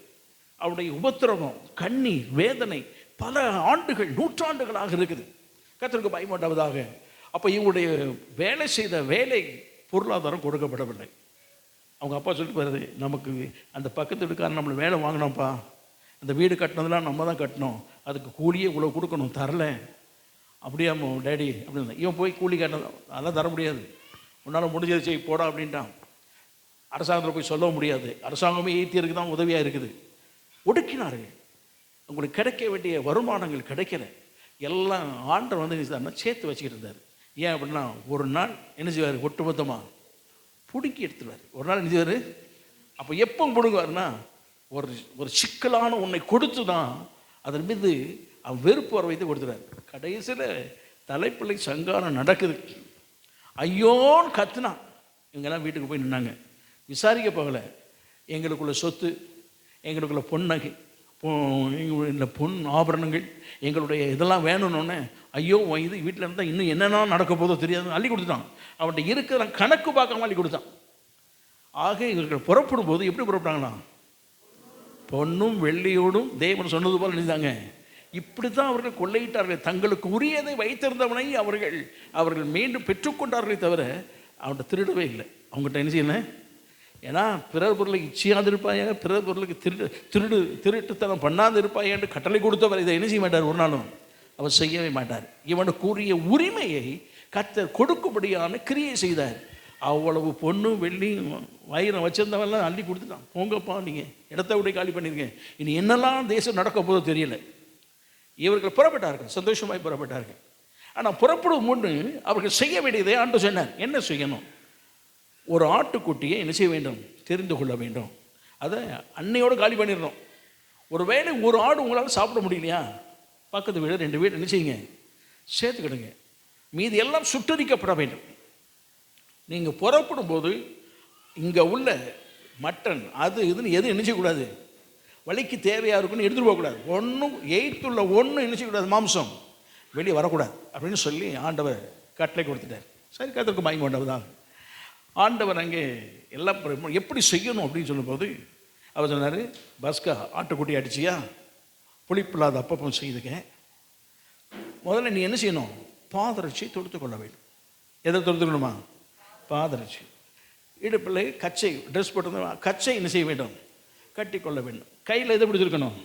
அவருடைய உபத்திரவம், கண்ணீர், வேதனை பல ஆண்டுகள், நூற்றாண்டுகளாக இருக்குது. கர்த்தருக்கு பயமாட்டாவதாக. அப்போ இவங்களுடைய வேலை செய்த வேலை பொருளாதாரம் கொடுக்கப்படவில்லை. அவங்க அப்பா சொல்லிட்டு போகிறது, நமக்கு அந்த பக்கத்து வீட்டுக்காரன் நம்மளை வேலை வாங்கினோம்ப்பா, அந்த வீடு கட்டினதெல்லாம் நம்ம தான் கட்டினோம், அதுக்கு கூலியே இவ்வளோ கொடுக்கணும், தரல. அப்படியாமோ டேடி அப்படின்னு. இவன் போய் கூலி கட்டினது அதெல்லாம் தர முடியாது, உன்னால் முடிஞ்சது செய் போடா அப்படின்ட்டான். அரசாங்கத்தில் போய் சொல்ல முடியாது, அரசாங்கமே ஈத்தியருக்கு தான் உதவியாக இருக்குது. ஒடுக்கினார்கள். உங்களுக்கு கிடைக்க வேண்டிய வருமானங்கள் கிடைக்கல. எல்லாம் ஆண்டவர் வந்து சேர்த்து வச்சுக்கிட்டு இருந்தார். ஏன் அப்படின்னா ஒரு நாள் என்ன செய்வார், ஒட்டுமொத்தமாக பிடுங்கி எடுத்துருவார். ஒரு நாள் என்ன செய்வார், அப்போ எப்போ பிடுங்குவார்னா ஒரு ஒரு சிக்கலான உன்னை கொடுத்து தான் அதன் மீது அவன் வெறுப்பு வர வைத்து கொடுத்துறாரு. கடைசியில் தலைப்பிள்ளை சங்காரம் நடக்குது. ஐயோன்னு கத்துனான். இவங்கெல்லாம் வீட்டுக்கு போய் நின்னாங்க, விசாரிக்க போகலை. எங்களுக்குள்ள சொத்து, எங்களுக்குள்ள பொன்னகை, எங்களுடைய பொன் ஆபரணங்கள், எங்களுடைய இதெல்லாம் வேணும்னோடனே ஐயோ இது வீட்டில் இருந்தால் இன்னும் என்னென்ன நடக்க போதோ தெரியாது, அள்ளி கொடுத்துட்டான். அவன்கிட்ட இருக்கிற கணக்கு பார்க்காம அள்ளி கொடுத்தான். ஆக இவர்கள் புறப்படும் போது எப்படி புறப்பட்டாங்களா, பொன்னும் வெள்ளியோடும் தேவன் சொன்னது போல் நினைத்தாங்க. இப்படி தான் அவர்கள் கொள்ளையிட்டார்கள். தங்களுக்கு உரியதை வைத்திருந்தவனை அவர்கள் மீண்டும் பெற்றுக்கொண்டார்களே தவிர அவன்கிட்ட திருடவே இல்லை. அவங்ககிட்ட என்ன செய்யணும், ஏன்னா பிறர் பொருளை இச்சையாது இருப்பாயாக, பிறர் பொருளுக்கு திருட்டுத்தனம் பண்ணாது இருப்பாயா என்று கட்டளை கொடுத்தவர் இதை என்ன செய்ய மாட்டார், ஒரு நாளும் அவர் செய்யவே மாட்டார். இவனுக்குரிய உரிமையை கர்த்தர் கொடுக்கும்படியான கிரியை செய்தார். அவ்வளவு பொண்ணு வெள்ளி வயிறம் வச்சிருந்தவெல்லாம் அள்ளி கொடுத்துட்டான். போங்கப்பா, நீங்கள் இடத்த விட காலி பண்ணியிருக்கேன், இனி என்னெல்லாம் தேசம் நடக்க போதோ தெரியல. இவர்கள் புறப்பட்டார்கள், சந்தோஷமாய் புறப்பட்டார்கள். ஆனால் புறப்படும் முன்னு அவர்கள் செய்ய வேண்டியதை ஆண்டு சொன்னார். என்ன செய்யணும், ஒரு ஆட்டுக்குட்டியை என்ன செய்ய வேண்டும், தெரிந்து கொள்ள வேண்டும். அதை அன்னையோடு காலி பண்ணிடணும். ஒரு வேளை ஒரு ஆடு உங்களால் சாப்பிட முடியலையா, பக்கத்து வீடு 2 வீடு என்ன செய்யுங்க, சேர்த்துக்கிடுங்க. மீதி எல்லாம் சுட்டரிக்கப்பட வேண்டும். நீங்கள் புறப்படும் போது இங்கே உள்ள மட்டன் அது இதுன்னு எதுவும் என்ன செய்யக்கூடாது, வலிக்கு தேவையாக இருக்குன்னு எடுத்துகிட்டு போகக்கூடாது. ஒன்றும் எய்த்துள்ள ஒன்றும் என்ன செய்யக்கூடாது, மாம்சம் வெளியே வரக்கூடாது அப்படின்னு சொல்லி ஆண்டவர் கட்டளை கொடுத்துட்டார். சரி, கர்த்தருக்கு மகிமை உண்டாவதாக. ஆண்டவர் அங்கே எல்லாம் எப்படி செய்யணும் அப்படின்னு சொல்லும்போது அவர் சொன்னார், பஸ்கா ஆட்டுக்குட்டி அடிச்சியா, புளிப்பில்லாத அப்பப்பம் செய்துக்க. முதல்ல நீ என்ன செய்யணும், பாதரட்சி தொடுத்து கொள்ள வேண்டும். எதை தொடுத்துக்கணுமா, பாதரட்சி. இடுப்பில் கச்சை, ட்ரெஸ் போட்டு கச்சை என்ன செய்ய வேண்டும், கட்டி கொள்ள வேண்டும். கையில் எதை பிடிச்சிருக்கணும்,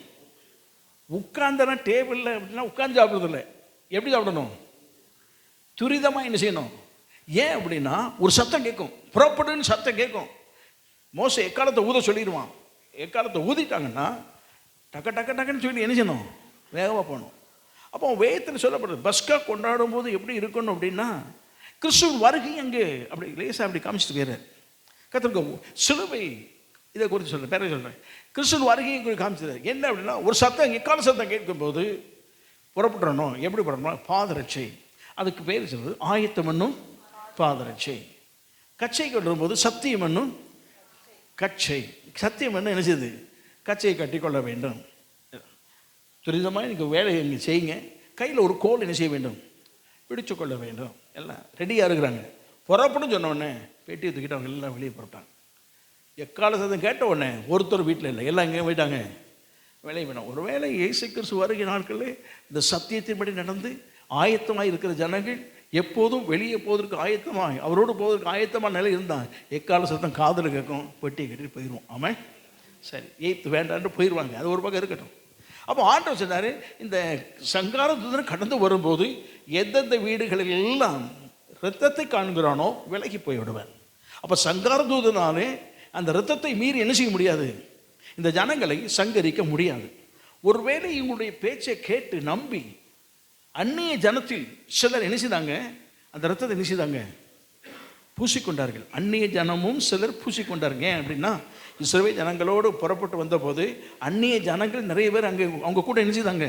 உட்கார்ந்தனா டேபிளில் அப்படின்னா உட்கார்ந்து சாப்பிட்றதில்ல. எப்படி சாப்பிடணும், துரிதமாக என்ன செய்யணும். ஏன் அப்படின்னா ஒரு சத்தம் கேட்கும், புறப்படுன்னு சத்தம் கேட்கும். மோசே எக்காலத்தை ஊத சொல்லிடுவான். எக்காலத்தை ஊதிட்டாங்கன்னா டக்க டக்க டக்குன்னு சொல்லி என்ன செய்யணும், வேகமாக போகணும். அப்போ வேதத்தில் சொல்லப்படுது, பஸ்கா கொண்டாடும் போது எப்படி இருக்கணும் அப்படின்னா கிறிஸ்துவின் வருகை அங்கே அப்படி லேசாக அப்படி காமிச்சிட்டு போயிடுறாரு. கத்திரிக்கோ சிலுவை இதை குறித்து சொல்கிறேன், பேர சொல்கிறேன். கிறிஸ்துவின் வருகையை குறித்து காமிச்சிருக்காரு. என்ன அப்படின்னா ஒரு சத்தம், எக்கால சத்தம் கேட்கும்போது புறப்படணும். எப்படி புறப்படணும், பாதரட்சை. அதுக்கு பேர் சொல்றது ஆயத்தம் என்னும் பாதரட்சை. கச்சை கொள்ளும்போது சத்தியம் என்னும் கச்சை. சத்தியம் என்ன செய்யுது, கச்சையை கட்டி கொள்ள வேண்டும். துரிதமாக நீங்கள் வேலையை இங்கே செய்யுங்க. கையில் ஒரு கோல் என்ன செய்ய வேண்டும், பிடிச்சு கொள்ள வேண்டும். எல்லாம் ரெடியாக இருக்கிறாங்க. புறப்படும் சொன்ன உடனே பெட்டியை தூக்கிட்டு அவங்க எல்லாம் வெளியே புறப்பட்டாங்க. எக்கால சத்தம் கேட்ட உடனே ஒருத்தர் வீட்டில் இல்லை, எல்லாம் எங்கே போயிட்டாங்க, வெளியே போயிட்டாங்க. ஒருவேளை இயேசு கிறிஸ்து வருகை நாட்களில் இந்த சத்தியத்தின்படி நடந்து ஆயத்தமாக இருக்கிற ஜனங்கள் எப்போதும் வெளியே போவதற்கு ஆயத்தமாக, அவரோடு போவதற்கு ஆயத்தமாக நிலை இருந்தால் எக்கால சத்தம் காதில் கேட்கும், பெட்டியை கட்டிட்டு போயிடுவோம். ஆமாம், சரி, எய்த்து வேண்டான்னு போயிடுவாங்க. அது ஒரு பக்கம் இருக்கட்டும். அப்போ ஆண்டவர் சொன்னார், இந்த சங்கார தூதன் கடந்து வரும்போது எந்தெந்த வீடுகளில் எல்லாம் இரத்தத்தை காண்கிறானோ விலகி போய்விடுவேன். அப்போ சங்கார தூதனாலே அந்த இரத்தத்தை மீறி என்ன செய்ய முடியாது, இந்த ஜனங்களை சங்கரிக்க முடியாது. ஒருவேளை இவங்களுடைய பேச்சை கேட்டு நம்பி அந்நிய ஜனத்தில் சிலர் என்ன செய்தாங்க, அந்த இரத்தத்தை என்ன செய்தாங்க, பூசிக்கொண்டார்கள். அந்நிய ஜனமும் சிலர் பூசிக்கொண்டாருங்க. ஏன் அப்படின்னா இஸ்ரவேல் ஜனங்களோடு புறப்பட்டு வந்தபோது அந்நிய ஜனங்கள் நிறைய பேர் அங்கே அவங்க கூட என்ன செய்தாங்க,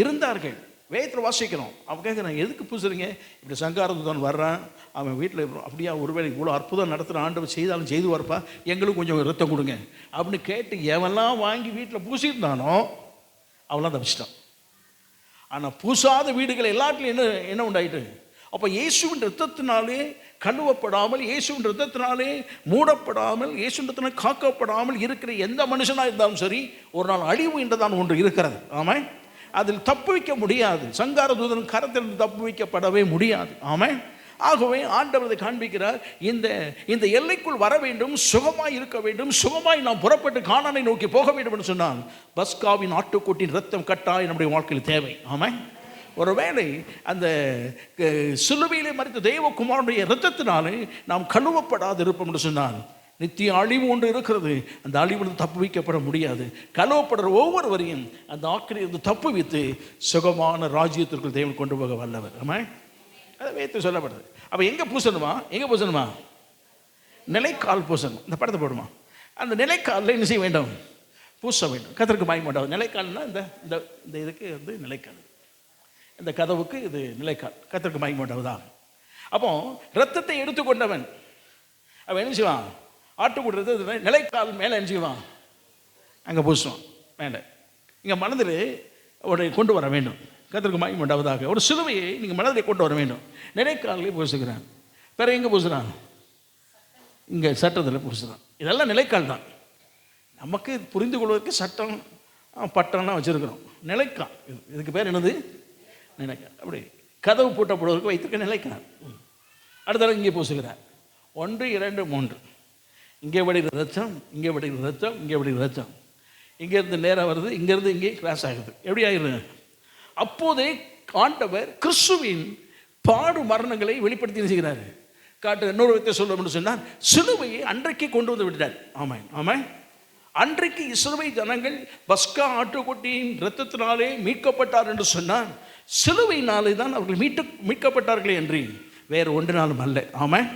இருந்தார்கள். வேதத்தில் வாசிக்கிறோம். அவங்க கேட்குறாங்க, எதுக்கு பூசுறீங்க, இப்படி சங்காரத்துதான் வர்றான், அவன் வீட்டில் அப்படியா, ஒருவேளை இவ்வளோ அற்புதம் நடத்துகிற ஆண்டவர் செய்தாலும் செய்து வரப்பா, எங்களுக்கு கொஞ்சம் ரத்தம் கொடுங்க அப்படின்னு கேட்டு எவெல்லாம் வாங்கி வீட்டில் பூசியிருந்தானோ அவெல்லாம் தப்பிச்சிட்டான். ஆனால் பூசாத வீடுகள் எல்லாத்துலையும் என்ன உண்டாயிட்டு, அப்போ இயேசுவின் ரத்தத்தினாலே கழுவப்படாமல், இயேசுவின் ரத்தத்தினாலே மூடப்படாமல், இயேசுவின் ரத்தத்தினால் காக்கப்படாமல் இருக்கிற எந்த மனுஷனாக இருந்தாலும் சரி, ஒரு நாள் அழிவு என்றுதான் ஒன்று இருக்கிறது. ஆமாம், அதில் தப்பு வைக்க முடியாது. சங்கார தூதன் கரத்திலிருந்து தப்பு வைக்கப்படவே முடியாது. ஆமாம், ஆகவே ஆண்டவர் அதை காண்பிக்கிறார். இந்த இந்த எல்லைக்குள் வர வேண்டும், சுகமாய் இருக்க வேண்டும், சுகமாய் நாம் புறப்பட்டு கானானை நோக்கி போக வேண்டும் என்று சொன்னால் பஸ்காவின் ஆட்டுக்குட்டியின் ரத்தம் கட்டாயம் நம்முடைய வாழ்க்கையில் தேவை. ஆமாம். ஒருவேளை அந்த சிலுவையிலே மரித்த தேவகுமாரனுடைய இரத்தத்தினாலே நாம் கழுவப்படாது இருப்போம் என்று சொன்னால் நித்திய அழிவு ஒன்று இருக்கிறது. அந்த அழிவிலிருந்து தப்பு வைக்கப்பட முடியாது. கழுவப்படுற ஒவ்வொருவரையும் அந்த ஆக்கிலிருந்து தப்பு வைத்து சுகமான ராஜ்யத்திற்குள் தேவன் கொண்டு போக வல்லவர். ஆமாம். அதை வைத்து சொல்லப்படுது. அப்போ எங்கே பூசணுமா? நிலைக்கால் பூசணும். இந்த படத்தை போடுமா? அந்த நிலைக்காலில் என்ன செய்ய வேண்டும்? பூச வேண்டும். கர்த்தருக்கு மகிமை உண்டாகும். நிலைக்கால்னா இந்த இந்த இதுக்கு வந்து நிலைக்கால், இந்த கதவுக்கு இது நிலைக்கால். கர்த்தருக்கு மகிமை உண்டாவதாக. அப்போ ரத்தத்தை எடுத்துக்கொண்டவன் அவன் என்ன செய்வான்? ஆட்டுக்குட்டி நிலைக்கால் மேலே என்ன செய்வான்? அங்கே பூசுவான் மேலே. இங்கே மனதில் அவரை கொண்டு வர வேண்டும். கர்த்தருக்கு மகிமை உண்டாவதாக. ஒரு சிலுவையை நீங்கள் மனதில் கொண்டு வர வேண்டும். நிலைக்காலே பூசுகிறான். வேற எங்கே பூசுகிறான்? இங்கே சட்டத்தில் பூசுகிறான். இதெல்லாம் நிலைக்கால் தான். நமக்கு புரிந்து கொள்வதற்கு சட்டம் பட்டம்லாம் வச்சுருக்கிறோம். நிலைக்கால் இதுக்கு பேர் என்னது? நிலைக்கால். அப்படி கதவு பூட்டப்படுவதற்கு வைத்திருக்க நிலைக்கால். அடுத்த இங்கே பூசுகிறார். 1 2 3 இங்கே வடிகிற ரத்தம், இங்கே வடிகிற ரத்தம், இங்கே வடிகிற ரத்தம். இங்கேருந்து நேராக வருது, இங்கேருந்து இங்கே கிராஸ் ஆகுது. எப்படி ஆகிடுது? அப்போதே ஆண்டவர் கிறிஸ்துவின் பாடு மரணங்களை வெளிப்படுத்தி செய்கிறார். காட்டு இன்னொரு விதத்தை சொல்லணும்னு சொன்னால் சிலுவையை அன்றைக்கு கொண்டு வந்து விட்டார். ஆமாம். அன்றைக்கு இஸ்ரவேல் ஜனங்கள் பஸ்கா ஆட்டுக்குட்டியின் இரத்தத்தினாலே மீட்கப்பட்டார் என்று சொன்னால் சிலுவையினாலே தான் அவர்கள் மீட்கப்பட்டார்களே என்று வேறு ஒன்றினாலும் அல்ல. ஆமாம்.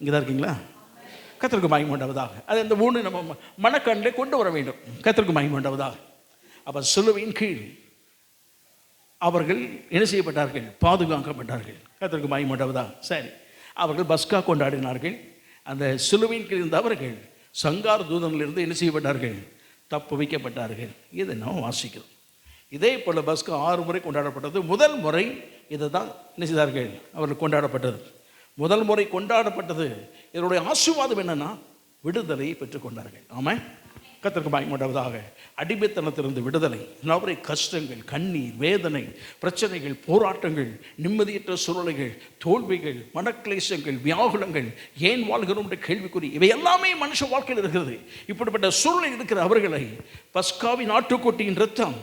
இங்கே தான் இருக்கீங்களா? கர்த்தருக்கு மகிமை உண்டாவதாக. அது அந்த 3 நம்ம மனக்கண்ணிலே கொண்டு வர வேண்டும். கர்த்தருக்கு மகிமை உண்டாவதாக. அப்போ சிலுவையின் கீழ் அவர்கள் என்ன செய்யப்பட்டார்கள்? பாதுகாக்கப்பட்டார்கள். கர்த்தருக்கு மகிமை உண்டாவதாக. சரி, அவர்கள் பஸ்கா கொண்டாடினார்கள். அந்த சிலுவையின் கீழ் இருந்த அவர்கள் சங்கார தூதனிலிருந்து என்ன செய்யப்பட்டார்கள்? தப்பு வைக்கப்பட்டார்கள். இதை நாம் வாசிக்கிறோம். இதே போல் பஸ்கா 6 முறை கொண்டாடப்பட்டது. முதல் முறை இதை தான் என்ன செய்தார்கள்? அவர்கள் கொண்டாடப்பட்டது. முதல் முறை கொண்டாடப்பட்டது. இதனுடைய ஆசீர்வாதம் என்னன்னா விடுதலையை பெற்றுக்கொண்டார்கள். ஆமாம். கர்த்தருக்கு மகிமை உண்டாவதாக. அடிமைத்தனத்திலிருந்து விடுதலை, நவரை கஷ்டங்கள், கண்ணீர், வேதனை, பிரச்சனைகள், போராட்டங்கள், நிம்மதியற்ற சூழ்நிலைகள், தோல்விகள், மனக்லேசங்கள், வியாகுலங்கள், ஏன் வாழ்கிறோம் என்ற கேள்விக்குறி, இவை எல்லாமே மனுஷ வாழ்க்கையில் இருக்கிறது. இப்படிப்பட்ட சூழ்நிலை இருக்கிற அவர்களை பஸ்காவின் ஆட்டுக்குட்டியின் இரத்தம்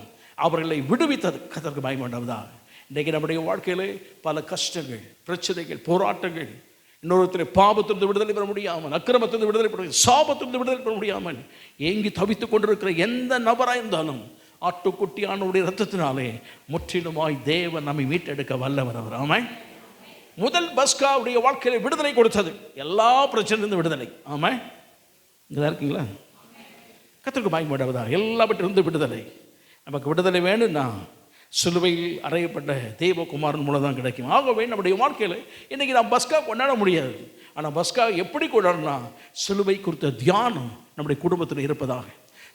அவர்களை விடுவித்தது. கர்த்தருக்கு மகிமை உண்டாவதாக. இன்றைக்கு நம்முடைய வாழ்க்கையில் பல கஷ்டங்கள், பிரச்சனைகள், போராட்டங்கள், இன்னொருத்தரை பாவத்திலிருந்து விடுதலை பெற முடியாமல், அக்கிரமத்திலிருந்து விடுதலை பெற முடியாது, சாபத்திலிருந்து விடுதலை பெற முடியாமல் ஏங்கி தவித்துக் கொண்டிருக்கிற எந்த நபராக இருந்தாலும் ஆட்டுக்குட்டியானுடைய இரத்தத்தினாலே முற்றிலுமாய் தேவன் நம்மை மீட்டெடுக்க வல்லவர் அவர். ஆமாம். முதல் பஸ்காவுடைய வாழ்க்கையில விடுதலை கொடுத்தது. எல்லா பிரச்சனையிலிருந்து விடுதலை. ஆமாம். இங்கே இருக்கீங்களா? கர்த்தருக்கு மகிமை உண்டாவதாக. எல்லாவற்றிலிருந்து விடுதலை. நமக்கு விடுதலை வேணும்னா சிலுவையில் அறையப்பட்ட தேவகுமாரன் மூலம் தான் கிடைக்கும். ஆகவே நம்முடைய வாழ்க்கையில் இன்றைக்கி நாம் பஸ்கா கொண்டாட முடியாது. ஆனால் பஸ்கா எப்படி கொண்டாடனா சிலுவை குறித்த தியானம் நம்முடைய குடும்பத்தில் இருப்பதாக,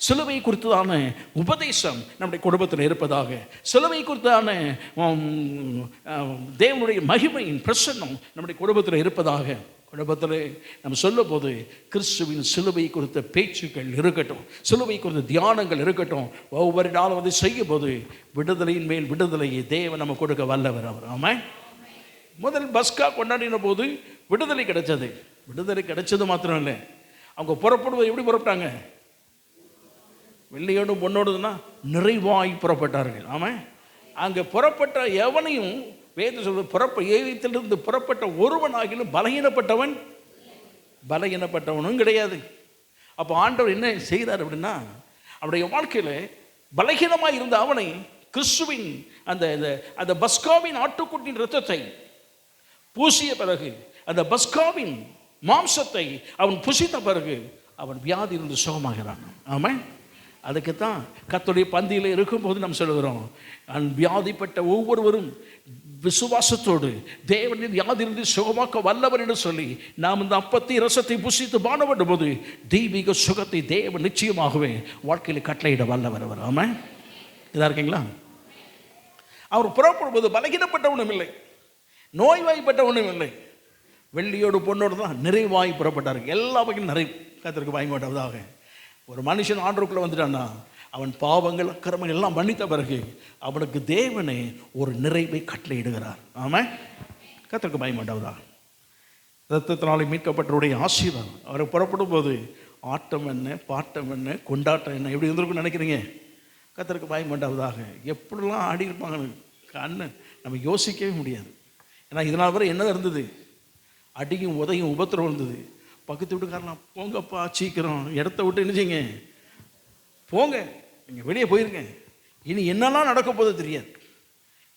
சிலுவை குறித்ததான உபதேசம் நம்முடைய குடும்பத்தில் இருப்பதாக, சிலுவை குறித்தான தேவனுடைய மகிமையின் பிரசன்னம் நம்முடைய குடும்பத்தில் இருப்பதாக. குடும்பத்தில் நம்ம சொல்லும் போது கிறிஸ்துவின் சிலுவை குறித்த பேச்சுக்கள் இருக்கட்டும், சிலுவை குறித்த தியானங்கள் இருக்கட்டும். ஒவ்வொரு நாளும் வந்து செய்யும் போது விடுதலையின் மேல் விடுதலையை தேவன் நம்ம கொடுக்க வல்லவர் அவர். ஆமாம். முதல் பஸ்கா கொண்டாடின போது விடுதலை கிடைச்சது. விடுதலை கிடைச்சது மாத்திரம் இல்லை, அவங்க புறப்படுவது எப்படி புறப்பட்டாங்க? வெள்ளையோடும் பொண்ணோடுதுன்னா நிறைவாய் புறப்பட்டார்கள். ஆமாம். அங்கே புறப்பட்ட எவனையும் வேதம் சொல்வது ஏகத்திலிருந்து புறப்பட்ட ஒருவனாகிலும் பலகீனப்பட்டவனும் கிடையாது. அப்போ ஆண்டவர் என்ன செய்தார் அப்படின்னா, அவருடைய வாழ்க்கையில் பலகீனமாக இருந்த அவனை கிறிஸ்துவின் அந்த அந்த பஸ்காவின் ஆட்டுக்குட்டியின் இரத்தத்தை பூசிய பிறகு, அந்த பஸ்காவின் மாம்சத்தை அவன் புசித்த பிறகு அவன் வியாதி இருந்து சுகமாகிறான். ஆமாம். அதுக்கு தான் கர்த்தருடைய பந்தியில் இருக்கும்போது நம்ம சொல்லுகிறோம், வியாதிப்பட்ட ஒவ்வொருவரும் விசுவாசத்தோடு தேவனின் வியாதியிலிருந்து சுகமாக்க வல்லவர் என்று சொல்லி நாம் இந்த அப்பத்தை ரசத்தை புசித்து பானப்படும் போது தெய்வீக சுகத்தை தேவன் நிச்சயமாகவே வாழ்க்கையில் கட்டளையிட வல்லவர் அவர். ஆமாம். இதாக இருக்கீங்களா? அவர் புறப்படும் போது பலகீனப்பட்டவனும் இல்லை, நோய்வாய்ப்பட்டவனும் இல்லை, வெள்ளியோடு பொண்ணோடு தான் நிறைவாய் புறப்பட்டார்கள். எல்லா வகையும் நிறைவு. கர்த்தருக்கு மகிமை உண்டாவதாக. ஒரு மனுஷன் ஆண்டவருக்குள்ள வந்துட்டான்னா அவன் பாவங்கள் அக்கிரமங்கள் எல்லாம் மன்னித்த பிறகு அவனுக்கு தேவனே ஒரு நிறைவை கட்டளையிடுகிறார். ஆமாம். கர்த்தருக்கு பயம் உண்டாவதாக. இரத்தத்தினாலே மீட்கப்பட்டவருடைய ஆசீர்வாதம். அவரை புறப்படும் போது ஆட்டம் என்ன, பாட்டம் என்ன, கொண்டாட்டம் என்ன, எப்படி இருந்திருக்குன்னு நினைக்கிறீங்க? கர்த்தருக்கு பயம் உண்டாவதாக. எப்படிலாம் ஆடி இருப்பாங்க கண்ணு நம்ம யோசிக்கவே முடியாது. ஏன்னா இதனால் வரை என்ன இருந்தது? அடியும் உதையும் உபத்திரம் இருந்தது. பக்கத்து வீட்டுக்காரலாம் போங்கப்பா சீக்கிரம் இடத்த விட்டு நினைச்சிங்க போங்க, நீங்கள் வெளியே போயிருங்க, இனி என்னெல்லாம் நடக்க போதோ தெரியாது,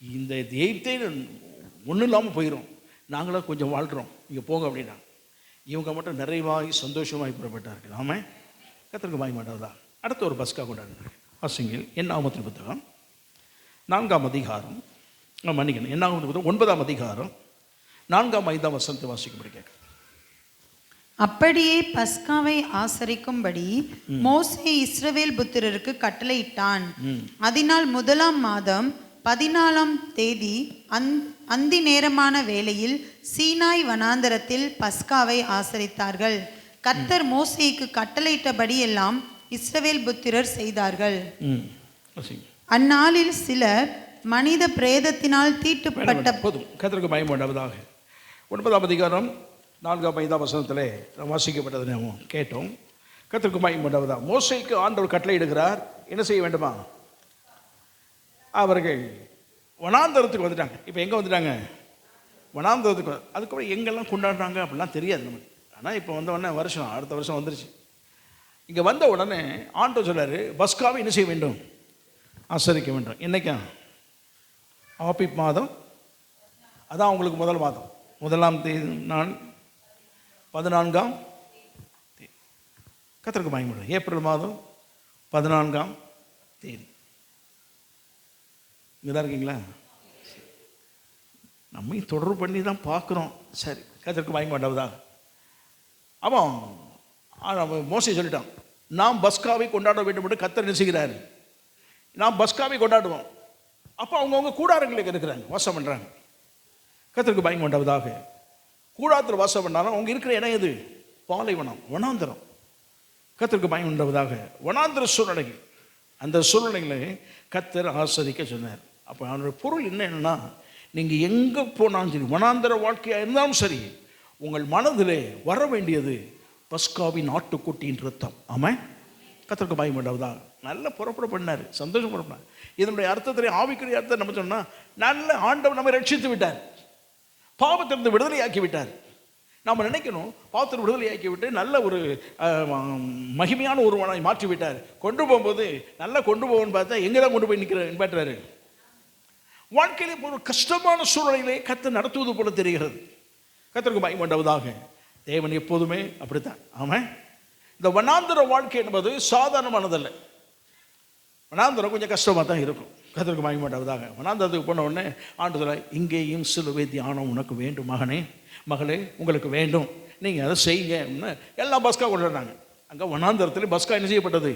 இந்த எய்த்தே ஒன்றும் இல்லாமல் போயிடும், நாங்களாம் கொஞ்சம் வாழ்கிறோம், இங்கே போங்க அப்படின்னா இவங்க மட்டும் நிறைவாகி சந்தோஷமாகி புறப்பட்டார்கள். ஆமாம், கர்த்தருக்கு பயம் உண்டாவதா. அடுத்த ஒரு பஸ்கா கொண்டாடுறாங்க. வாசிங்கள் என்னாகமத்தின் புத்தகம் 4ஆம் அதிகாரம், மன்னிக்கணும், என்னாகமத்தின் புத்தகம் 9ஆம் அதிகாரம் 4ஆம் 5ஆம் வசனத்தை வாசிக்கும்படி கேட்க. அப்படியே பஸ்காவை ஆசரிக்கும்படி மோசே இஸ்ரவேல் புத்திரருக்கு கட்டளையிட்டான். அதனால் 1ஆம் மாதம் 14ஆம் தேதி அந்தி நேரமான வேளையில் சீனாய் வனாந்தரத்தில் பஸ்காவை ஆசரித்தார்கள். கர்த்தர் மோசேக்கு கட்டளையிட்டபடி எல்லாம் இஸ்ரவேல் புத்திரர் செய்தார்கள். அந்நாளில் சிலர் மனித பிரேதத்தினால் தீட்டுப்பட்ட போதும். கர்த்தருக்கு பயம் உண்டாவதாக. 9ஆம் அதிகாரம் 4ஆம் 5ஆம் வசனத்திலே வாசிக்கப்பட்டதை நாம் கேட்டோம். கர்த்தருக்கு பயம் உண்டாவதா. மோசேக்கு ஆண்டவர் கட்டளையிடுகிறார், என்ன செய்ய வேண்டுமா? அவர்கள் வனாந்தரத்துக்கு வந்துட்டாங்க. இப்போ எங்கே வந்துட்டாங்க? வனாந்தரத்துக்கு. அதுக்கப்புறம் எங்கெல்லாம் கொண்டாடுறாங்க அப்படிலாம் தெரியாது நமக்கு. ஆனால் இப்போ வந்த உடனே வருஷம் அடுத்த வருஷம் வந்துருச்சு. இங்கே வந்த உடனே ஆண்டவர் சொல்றாரு, பஸ்காவை என்ன செய்ய வேண்டும்? ஆசரிக்க வேண்டும். என்னைக்கா? ஆபிப் மாதம், அதான் அவங்களுக்கு முதல் மாதம், 1ஆம் தேதி நாள் 14ஆம் தேதி. கர்த்தருக்கு பயன்படும். ஏப்ரல் மாதம் 14ஆம் தேதி. இங்கே தான் இருக்கீங்களா? நம்ம தொடர்பு பண்ணி தான் பார்க்குறோம். சரி, கர்த்தருக்கு பயன்படாதா. அவன் மோசே சொல்லிட்டான், நாம் பஸ்காவை கொண்டாட வேண்டும் என்று கர்த்தர் நினைச்சுக்கிறாரு. நாம் பஸ்காவை கொண்டாடுவோம். அப்போ அவங்கவுங்க கூடாரங்களுக்கு இருக்கிறாங்க, வாசம் பண்ணுறாங்க. கர்த்தருக்கு பயம் உண்டாவதாக. கூடாரத்தில் வாசம் பண்ணாலும் அவங்க இருக்கிற இடம் எது? பாலைவனம், வனாந்தரம். கர்த்தருக்கு பயம் உண்டாவதாக. வனாந்தர சூழ்நிலை, அந்த சூழ்நிலைகளை கர்த்தர் ஆசரிக்க சொன்னார். அப்போ அவனுடைய பொருள் என்னன்னா, நீங்கள் எங்கே போனாலும் சரி, வனாந்தர வாழ்க்கையாக இருந்தாலும் சரி, உங்கள் மனதிலே வர வேண்டியது பஸ்காவின் ஆட்டுக்குட்டியின் ரத்தம். ஆமாம், கர்த்தருக்கு பயம் உண்டாவதாக. நல்ல புறப்பட பண்ணார், சந்தோஷம் பண்ணார். இதனுடைய அர்த்தத்திலே ஆவிக்குரிய அர்த்தம் நம்ம சொன்னால், நல்ல ஆண்டவர் நம்மை ரட்சித்து விட்டார், பாவத்திலிருந்து விடுதலையாக்கி விட்டார். நாம் நினைக்கணும், பாவத்தில் விடுதலையாக்கி விட்டு நல்ல ஒரு மகிமையான ஒருவனாய் மாற்றி விட்டார். கொண்டு போகும்போது நல்லா கொண்டு போவோன்னு பார்த்தா எங்கே தான் கொண்டு போய் நிற்கிறாரு? வாழ்க்கையிலே ஒரு கஷ்டமான சூழ்நிலையிலே கர்த்தர் நடத்துவது போல தெரிகிறது. கர்த்தருக்கு பயம் உண்டாவதாக. தேவன் எப்போதுமே அப்படித்தான். ஆமாம், இந்த வனாந்தர வாழ்க்கை என்பது சாதாரணமானதல்ல. வனாந்தரம் கொஞ்சம் கஷ்டமாக தான் இருக்கும். கர்த்தருக்கு பயம் உண்டாவதாக. வனாந்தரத்துக்கு போன உடனே ஆண்டவரே, இங்கேயும் சிலுவை தியானம் உனக்கு வேண்டும் மகனே, மகளே, உங்களுக்கு வேண்டும், நீங்கள் அதை செய்யுங்க. எல்லாம் பஸ்கா கொண்டாடுறாங்க. அங்கே வனாந்தரத்தில் பஸ்கா என்ன செய்யப்பட்டது?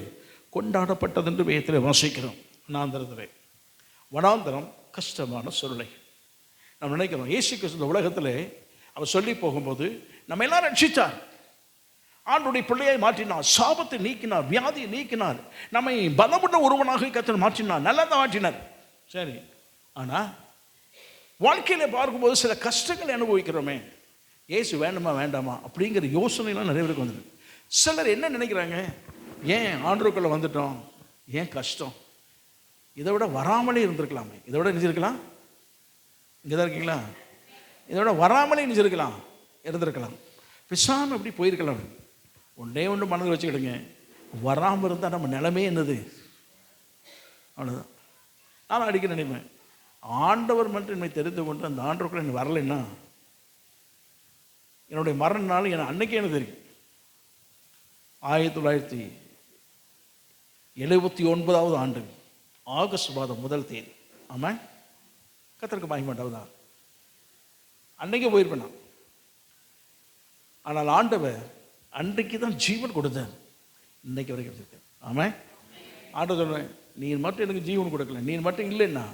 கொண்டாடப்பட்டது என்று வேதத்தில் வாசிக்கிறோம். வனாந்தரத்தில், வனாந்தரம் கஷ்டமான சூழ்நிலை. நம்ம நினைக்கிறோம், இயேசு கிறிஸ்து இந்த உலகத்தில் அவர் சொல்லி போகும்போது நம்ம எல்லாரும் ரட்சித்தார், ஆண்டுடைய பிள்ளையை மாற்றினார், சாபத்தை நீக்கினார், வியாதியை நீக்கினார், நம்மை பலமுள்ள ஒருவனாக கர்த்தர் மாற்றினார், நல்லா தான் மாற்றினார். சரி, ஆனால் வாழ்க்கையில் பார்க்கும்போது சில கஷ்டங்களை அனுபவிக்கிறோமே, இயேசு வேண்டுமா வேண்டாமா அப்படிங்கிற யோசனைலாம் நிறைய பேருக்கு வந்துருக்கு. சிலர் என்ன நினைக்கிறாங்க, ஏன் ஆண்டவருக்குள்ளே வந்துட்டோம், ஏன் கஷ்டம், இதை விட வராமலே இருந்திருக்கலாமே, இதை விட நினைச்சிருக்கலாம், இங்கே தான் இருக்கீங்களா, இதை விட வராமலே நினைச்சிருக்கலாம், இருந்திருக்கலாம், பிசாம எப்படி போயிருக்கலாம். ஒன்றே ஒன்று மனதில் வச்சுக்கிடுங்க, வராமல் இருந்தால் நம்ம நிலைமை என்னது? அவ்வளோதான். நான் அடிக்க நினைப்பேன், ஆண்டவர் மட்டும் என்னை தெரிந்து கொண்டு அந்த ஆண்டவருக்குள்ள எனக்கு வரலைன்னா என்னுடைய மரண நாள் எனக்கு அன்னைக்கே எனக்கு தெரியும். 1979ஆவது ஆண்டு ஆகஸ்ட் மாதம் 1 தேதி. ஆமாம், கர்த்தருக்கு மகிமை. அன்னைக்கே போயிருப்பேன் நான். ஆனால் ஆண்டவர் அன்றைக்கு தான் ஜீவன் கொடுத்தார், இன்னைக்கு வரைக்கும் வச்சிருக்கேன். ஆமாம், ஆண்டவர் சொல்றேன், நீ மட்டும் எனக்கு ஜீவன் கொடுக்கல, நீ மட்டும் இல்லைன்னா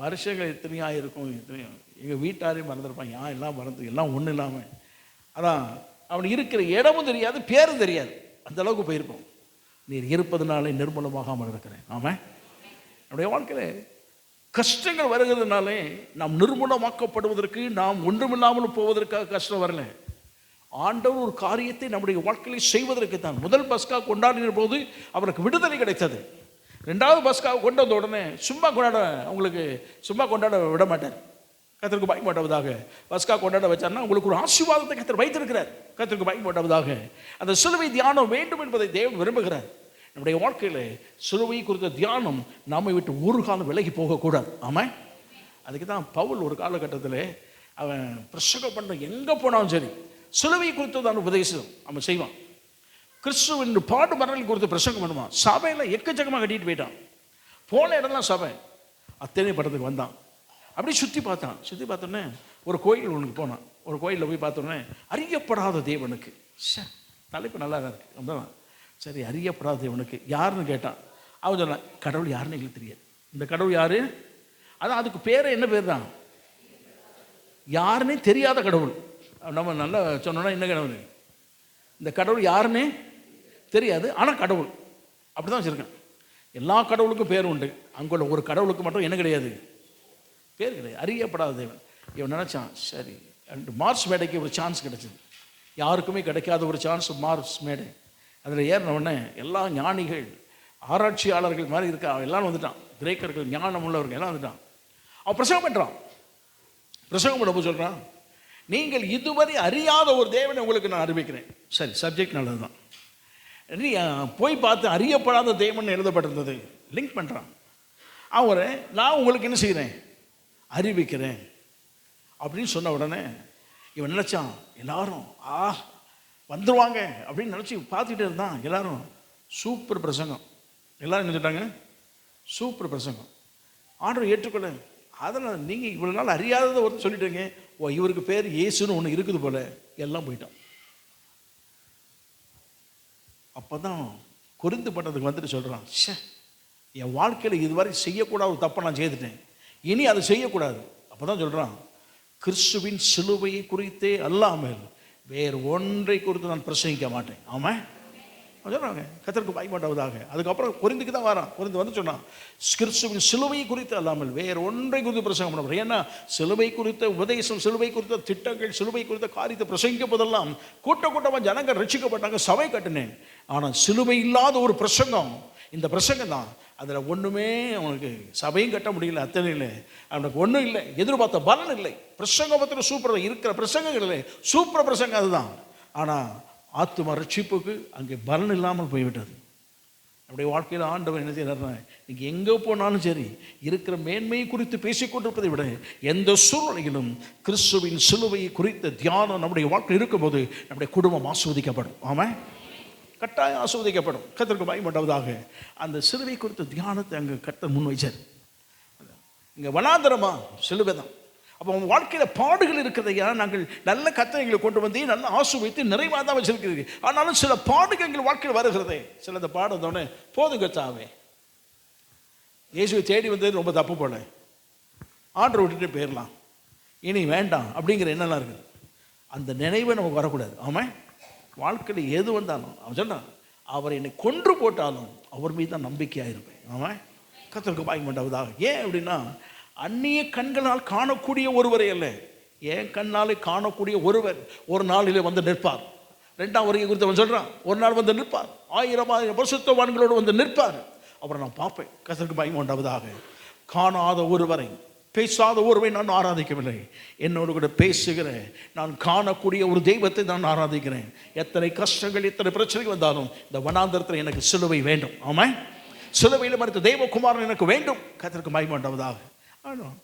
வருஷங்கள் எத்தனையோ இருக்கும், எத்தனையோ எங்கள் வீட்டாரையும் மறந்துருப்பான், யான் எல்லாம் மறந்து எல்லாம் ஒன்றும் இல்லாமல், அதான் அவனுக்கு இருக்கிற இடமும் தெரியாது, பேரும் தெரியாது, அந்த அளவுக்கு போயிருப்போம். நீர் இருப்பதுனாலே நிர்மூலமாகாமல் இருக்கிறேன். ஆமாம், என்னுடைய வாழ்க்கையில் கஷ்டங்கள் வருகிறதுனாலே நாம் நிர்மூலமாக்கப்படுவதற்கு, நாம் ஒன்றுமில்லாமல் போவதற்காக கஷ்டம் வரல. ஆண்டவர் ஒரு காரியத்தை நம்முடைய வாழ்க்கையில் செய்வதற்கு தான். முதல் பஸ்கா கொண்டாடின போது அவருக்கு விடுதலை கிடைத்தது. ரெண்டாவது பஸ்கா கொண்டு வந்த உடனே சும்மா கொண்டாட விட மாட்டார். கர்த்தருக்கு பயப்பட்டவதாக பஸ்கா கொண்டாட வச்சார்னா உங்களுக்கு ஒரு ஆசீர்வாதத்தை கர்த்தர் வைத்திருக்கிறார். கர்த்தருக்கு பயப்பட்டவதாக அந்த சிலுவை தியானம் வேண்டும் என்பதை தேவன் விரும்புகிறார். நம்முடைய வாழ்க்கையில் சிலுவை குறித்த தியானம் நம்மை விட்டு ஒரு காலம் விலகி போகக்கூடாது. ஆமாம், அதுக்கு தான் பவுல் ஒரு காலகட்டத்தில் அவன் பிரசங்கம் பண்ண எங்கே போனாலும் சரி சிலுவை குறித்ததான உபதேசம் அவன் செய்வான். கிறிஸ்துவின் பாடு மரணம் குறித்து பிரசங்கம் பண்ணுவான். சபையில் எக்கச்சக்கமாக கட்டிட்டு போயிட்டான். போன இடம்லாம் சபை. அத்தனை படத்துக்கு வந்தான். அப்படி சுற்றி பார்த்தோன்னே ஒரு கோயில் ஒன்றுக்கு போனான். ஒரு கோயிலில் போய் பார்த்தோன்னே அறியப்படாத தேவனுக்கு, தலைப்பு நல்லா தான் இருக்குது, அப்படிதான் சரி, அறியப்படாத தேவனுக்கு யாருன்னு கேட்டான். அவன் சொன்னான், கடவுள் யாருன்னு எங்களுக்கு தெரியாது. இந்த கடவுள் யாரு? அதான் அதுக்கு பேர் என்ன பேர் தான், யாருன்னே தெரியாத கடவுள். நம்ம நல்லா சொன்னோன்னா என்ன கடவுள், இந்த கடவுள் யாருன்னே தெரியாது, ஆனால் கடவுள் அப்படி தான் வச்சுருக்கேன். எல்லா கடவுளுக்கும் பேர் உண்டு, அங்குள்ள ஒரு கடவுளுக்கு மட்டும் என்ன கிடையாது, பேர் கிடையாது, அறியப்படாத தேவன். இவன் நினச்சான், சரி மார்ஸ் மேடைக்கு ஒரு சான்ஸ் கிடைச்சிது. யாருக்குமே கிடைக்காத ஒரு சான்ஸ் மார்ஸ் மேடை. அதில் ஏறின உடனே எல்லா ஞானிகள், ஆராய்ச்சியாளர்கள் மாதிரி இருக்கா எல்லாரும் வந்துட்டான். கிரேக்கர்கள், ஞானம் உள்ளவர்கள் எல்லாம் வந்துட்டான். அவன் பிரசங்கம் பண்ணுறான். பிரசங்கம் பண்ண போய் சொல்கிறான், நீங்கள் இதுவரை அறியாத ஒரு தேவனை உங்களுக்கு நான் அறிவிக்கிறேன். சரி, சப்ஜெக்ட் நல்லது தான். போய் பார்த்து அறியப்படாத தேவன் எழுதப்பட்டிருந்தது லிங்க் பண்ணுறான். அவரை நான் உங்களுக்கு என்ன செய்கிறேன், அறிவிக்கிறேன் அப்படின்னு சொன்ன உடனே இவன் நினச்சான் எல்லாரும் வந்துடுவாங்க அப்படின்னு நினச்சி பார்த்துக்கிட்டே இருந்தான். எல்லாரும் சூப்பர் பிரசங்கம், எல்லாரும் நினச்சிட்டாங்க சூப்பர் பிரசங்கம், ஆர்டர் ஏற்றுக்கொள்ள. அதனால் நீங்கள் இவ்வளோ நாள் அறியாததை ஒருத்தர் சொல்லிட்டீங்க, ஓ இவருக்கு பேர் இயேசுன்னு ஒன்று இருக்குது போல, எல்லாம் போயிட்டான். அப்போ தான் கொரிந்து பட்டதுக்கு வந்துட்டு சொல்கிறான், என் வாழ்க்கையில் இதுவரை செய்யக்கூடாத ஒரு தப்பை நான் செய்துட்டேன், இனி அதை செய்யக்கூடாது. அப்போ தான் சொல்கிறான், கிறிஸ்துவின் சிலுவையை குறித்தே அல்லாமல் வேறு ஒன்றை குறித்து நான் பிரசங்கிக்க மாட்டேன். ஆமாம் சொல்கிறாங்க, கர்த்தருக்கு பயப்பட்டவதாக. அதுக்கப்புறம் கொரிந்துக்கு தான் வரான். கொரிந்து வந்து சொன்னான், கிறிஸ்துவின் சிலுவை குறித்து அல்லாமல் வேறு ஒன்றை குறித்து பிரசங்கம் பண்ண முடியும். ஏன்னா சிலுவை குறித்த உபதேசம், சிலுவை குறித்த திட்டங்கள், சிலுவை குறித்த காரியத்தை பிரசங்கிக்க போதெல்லாம் கூட்டமாக ஜனங்கள் ரட்சிக்கப்பட்டாங்க, சபை கட்டினேன். ஆனால் சிலுவை இல்லாத ஒரு பிரசங்கம், இந்த பிரசங்கம் தான். அதில் ஒன்றுமே அவனுக்கு சபையும் கட்ட முடியல, அத்தனை இல்லை, அவனுக்கு ஒன்றும் இல்லை, எதிர்பார்த்த பலன் இல்லை. பிரசங்கம் பற்றின சூப்பர் இருக்கிற பிரசங்கங்கள் இல்லை, சூப்பர் பிரசங்கம் அதுதான். ஆனால் ஆத்தும ரட்சிப்புக்கு அங்கே பலன் இல்லாமல் போய்விட்டது. நம்முடைய வாழ்க்கையில் ஆண்டவர் என்ன செய்யறாருன்னா, நீங்கள் எங்கே போனாலும் சரி இருக்கிற மேன்மையை குறித்து பேசிக்கொண்டிருப்பதை விட எந்த சூழ்நிலையிலும் கிறிஸ்துவின் சிலுவையை குறித்த தியானம் நம்முடைய வாழ்க்கையில் இருக்கும்போது நம்முடைய குடும்பம் ஆஸ்வதிக்கப்படும். ஆமாம், கட்டாயம் ஆஸ்வதிக்கப்படும். கர்த்தருக்கு பயப்பட்டவதாக அந்த சிலுவை குறித்த தியானத்தை அங்கே கர்த்தர் முன் வைச்சார். இங்கே வனாந்தரமா சிலுவை தான். அப்போ உங்கள் வாழ்க்கையில் பாடுகள் இருக்கிறதையா, நாங்கள் நல்ல கர்த்தரை கொண்டு வந்து நல்ல ஆசுவைத்து நிறைவாக தான் வச்சிருக்கிறீங்க. ஆனாலும் சில பாடுகள் எங்கள் வாழ்க்கையில் வருகிறதே, சில இந்த பாடு வந்தோடனே போதுங்க சாவே, இயேசுவை தேடி வந்தது ரொம்ப தப்பு போல, ஆர்டர் விட்டுட்டு போயிடலாம், இனி வேண்டாம் அப்படிங்கிற எண்ணெல்லாம் இருக்குது. அந்த நினைவை நமக்கு வரக்கூடாது. ஆமாம், வாழ்க்கையில் எது வந்தாலும் அவன் சொன்னான், அவர் என்னை கொன்று போட்டாலும் அவர் மீது தான் நம்பிக்கையாக இருப்பேன். ஆமாம், கர்த்தருக்கு பயப்பட்டவதாக. ஏன் அப்படின்னா, அந்நிய கண்களால் காணக்கூடிய ஒருவரை அல்ல, என் கண்ணாலே காணக்கூடிய ஒருவர் ஒரு நாளிலே வந்து நிற்பார். ரெண்டாம் வருகை குறித்து அவன் சொல்கிறான், ஒரு நாள் வந்து நிற்பார், 1000 பரிசுத்தவான்களோடு வந்து நிற்பார். அப்புறம் நான் பார்ப்பேன். கர்த்தருக்கு பயப்பட்டவதாக. காணாத ஒருவரை, பேசாத ஒருவரை நான் ஆராதிக்கவில்லை, என்னோடு கூட பேசுகிற நான் காணக்கூடிய ஒரு தெய்வத்தை நான் ஆராதிக்கிறேன். எத்தனை கஷ்டங்கள், எத்தனை பிரச்சனைகள் வந்தாலும் இந்த வனாந்தரத்தில் எனக்கு சிலுவை வேண்டும். ஆமாம், சிலுவையில் மறுத்த தெய்வகுமாரன் எனக்கு வேண்டும். கர்த்தருக்கு பயப்பட்டவதாக. ஆமாம்,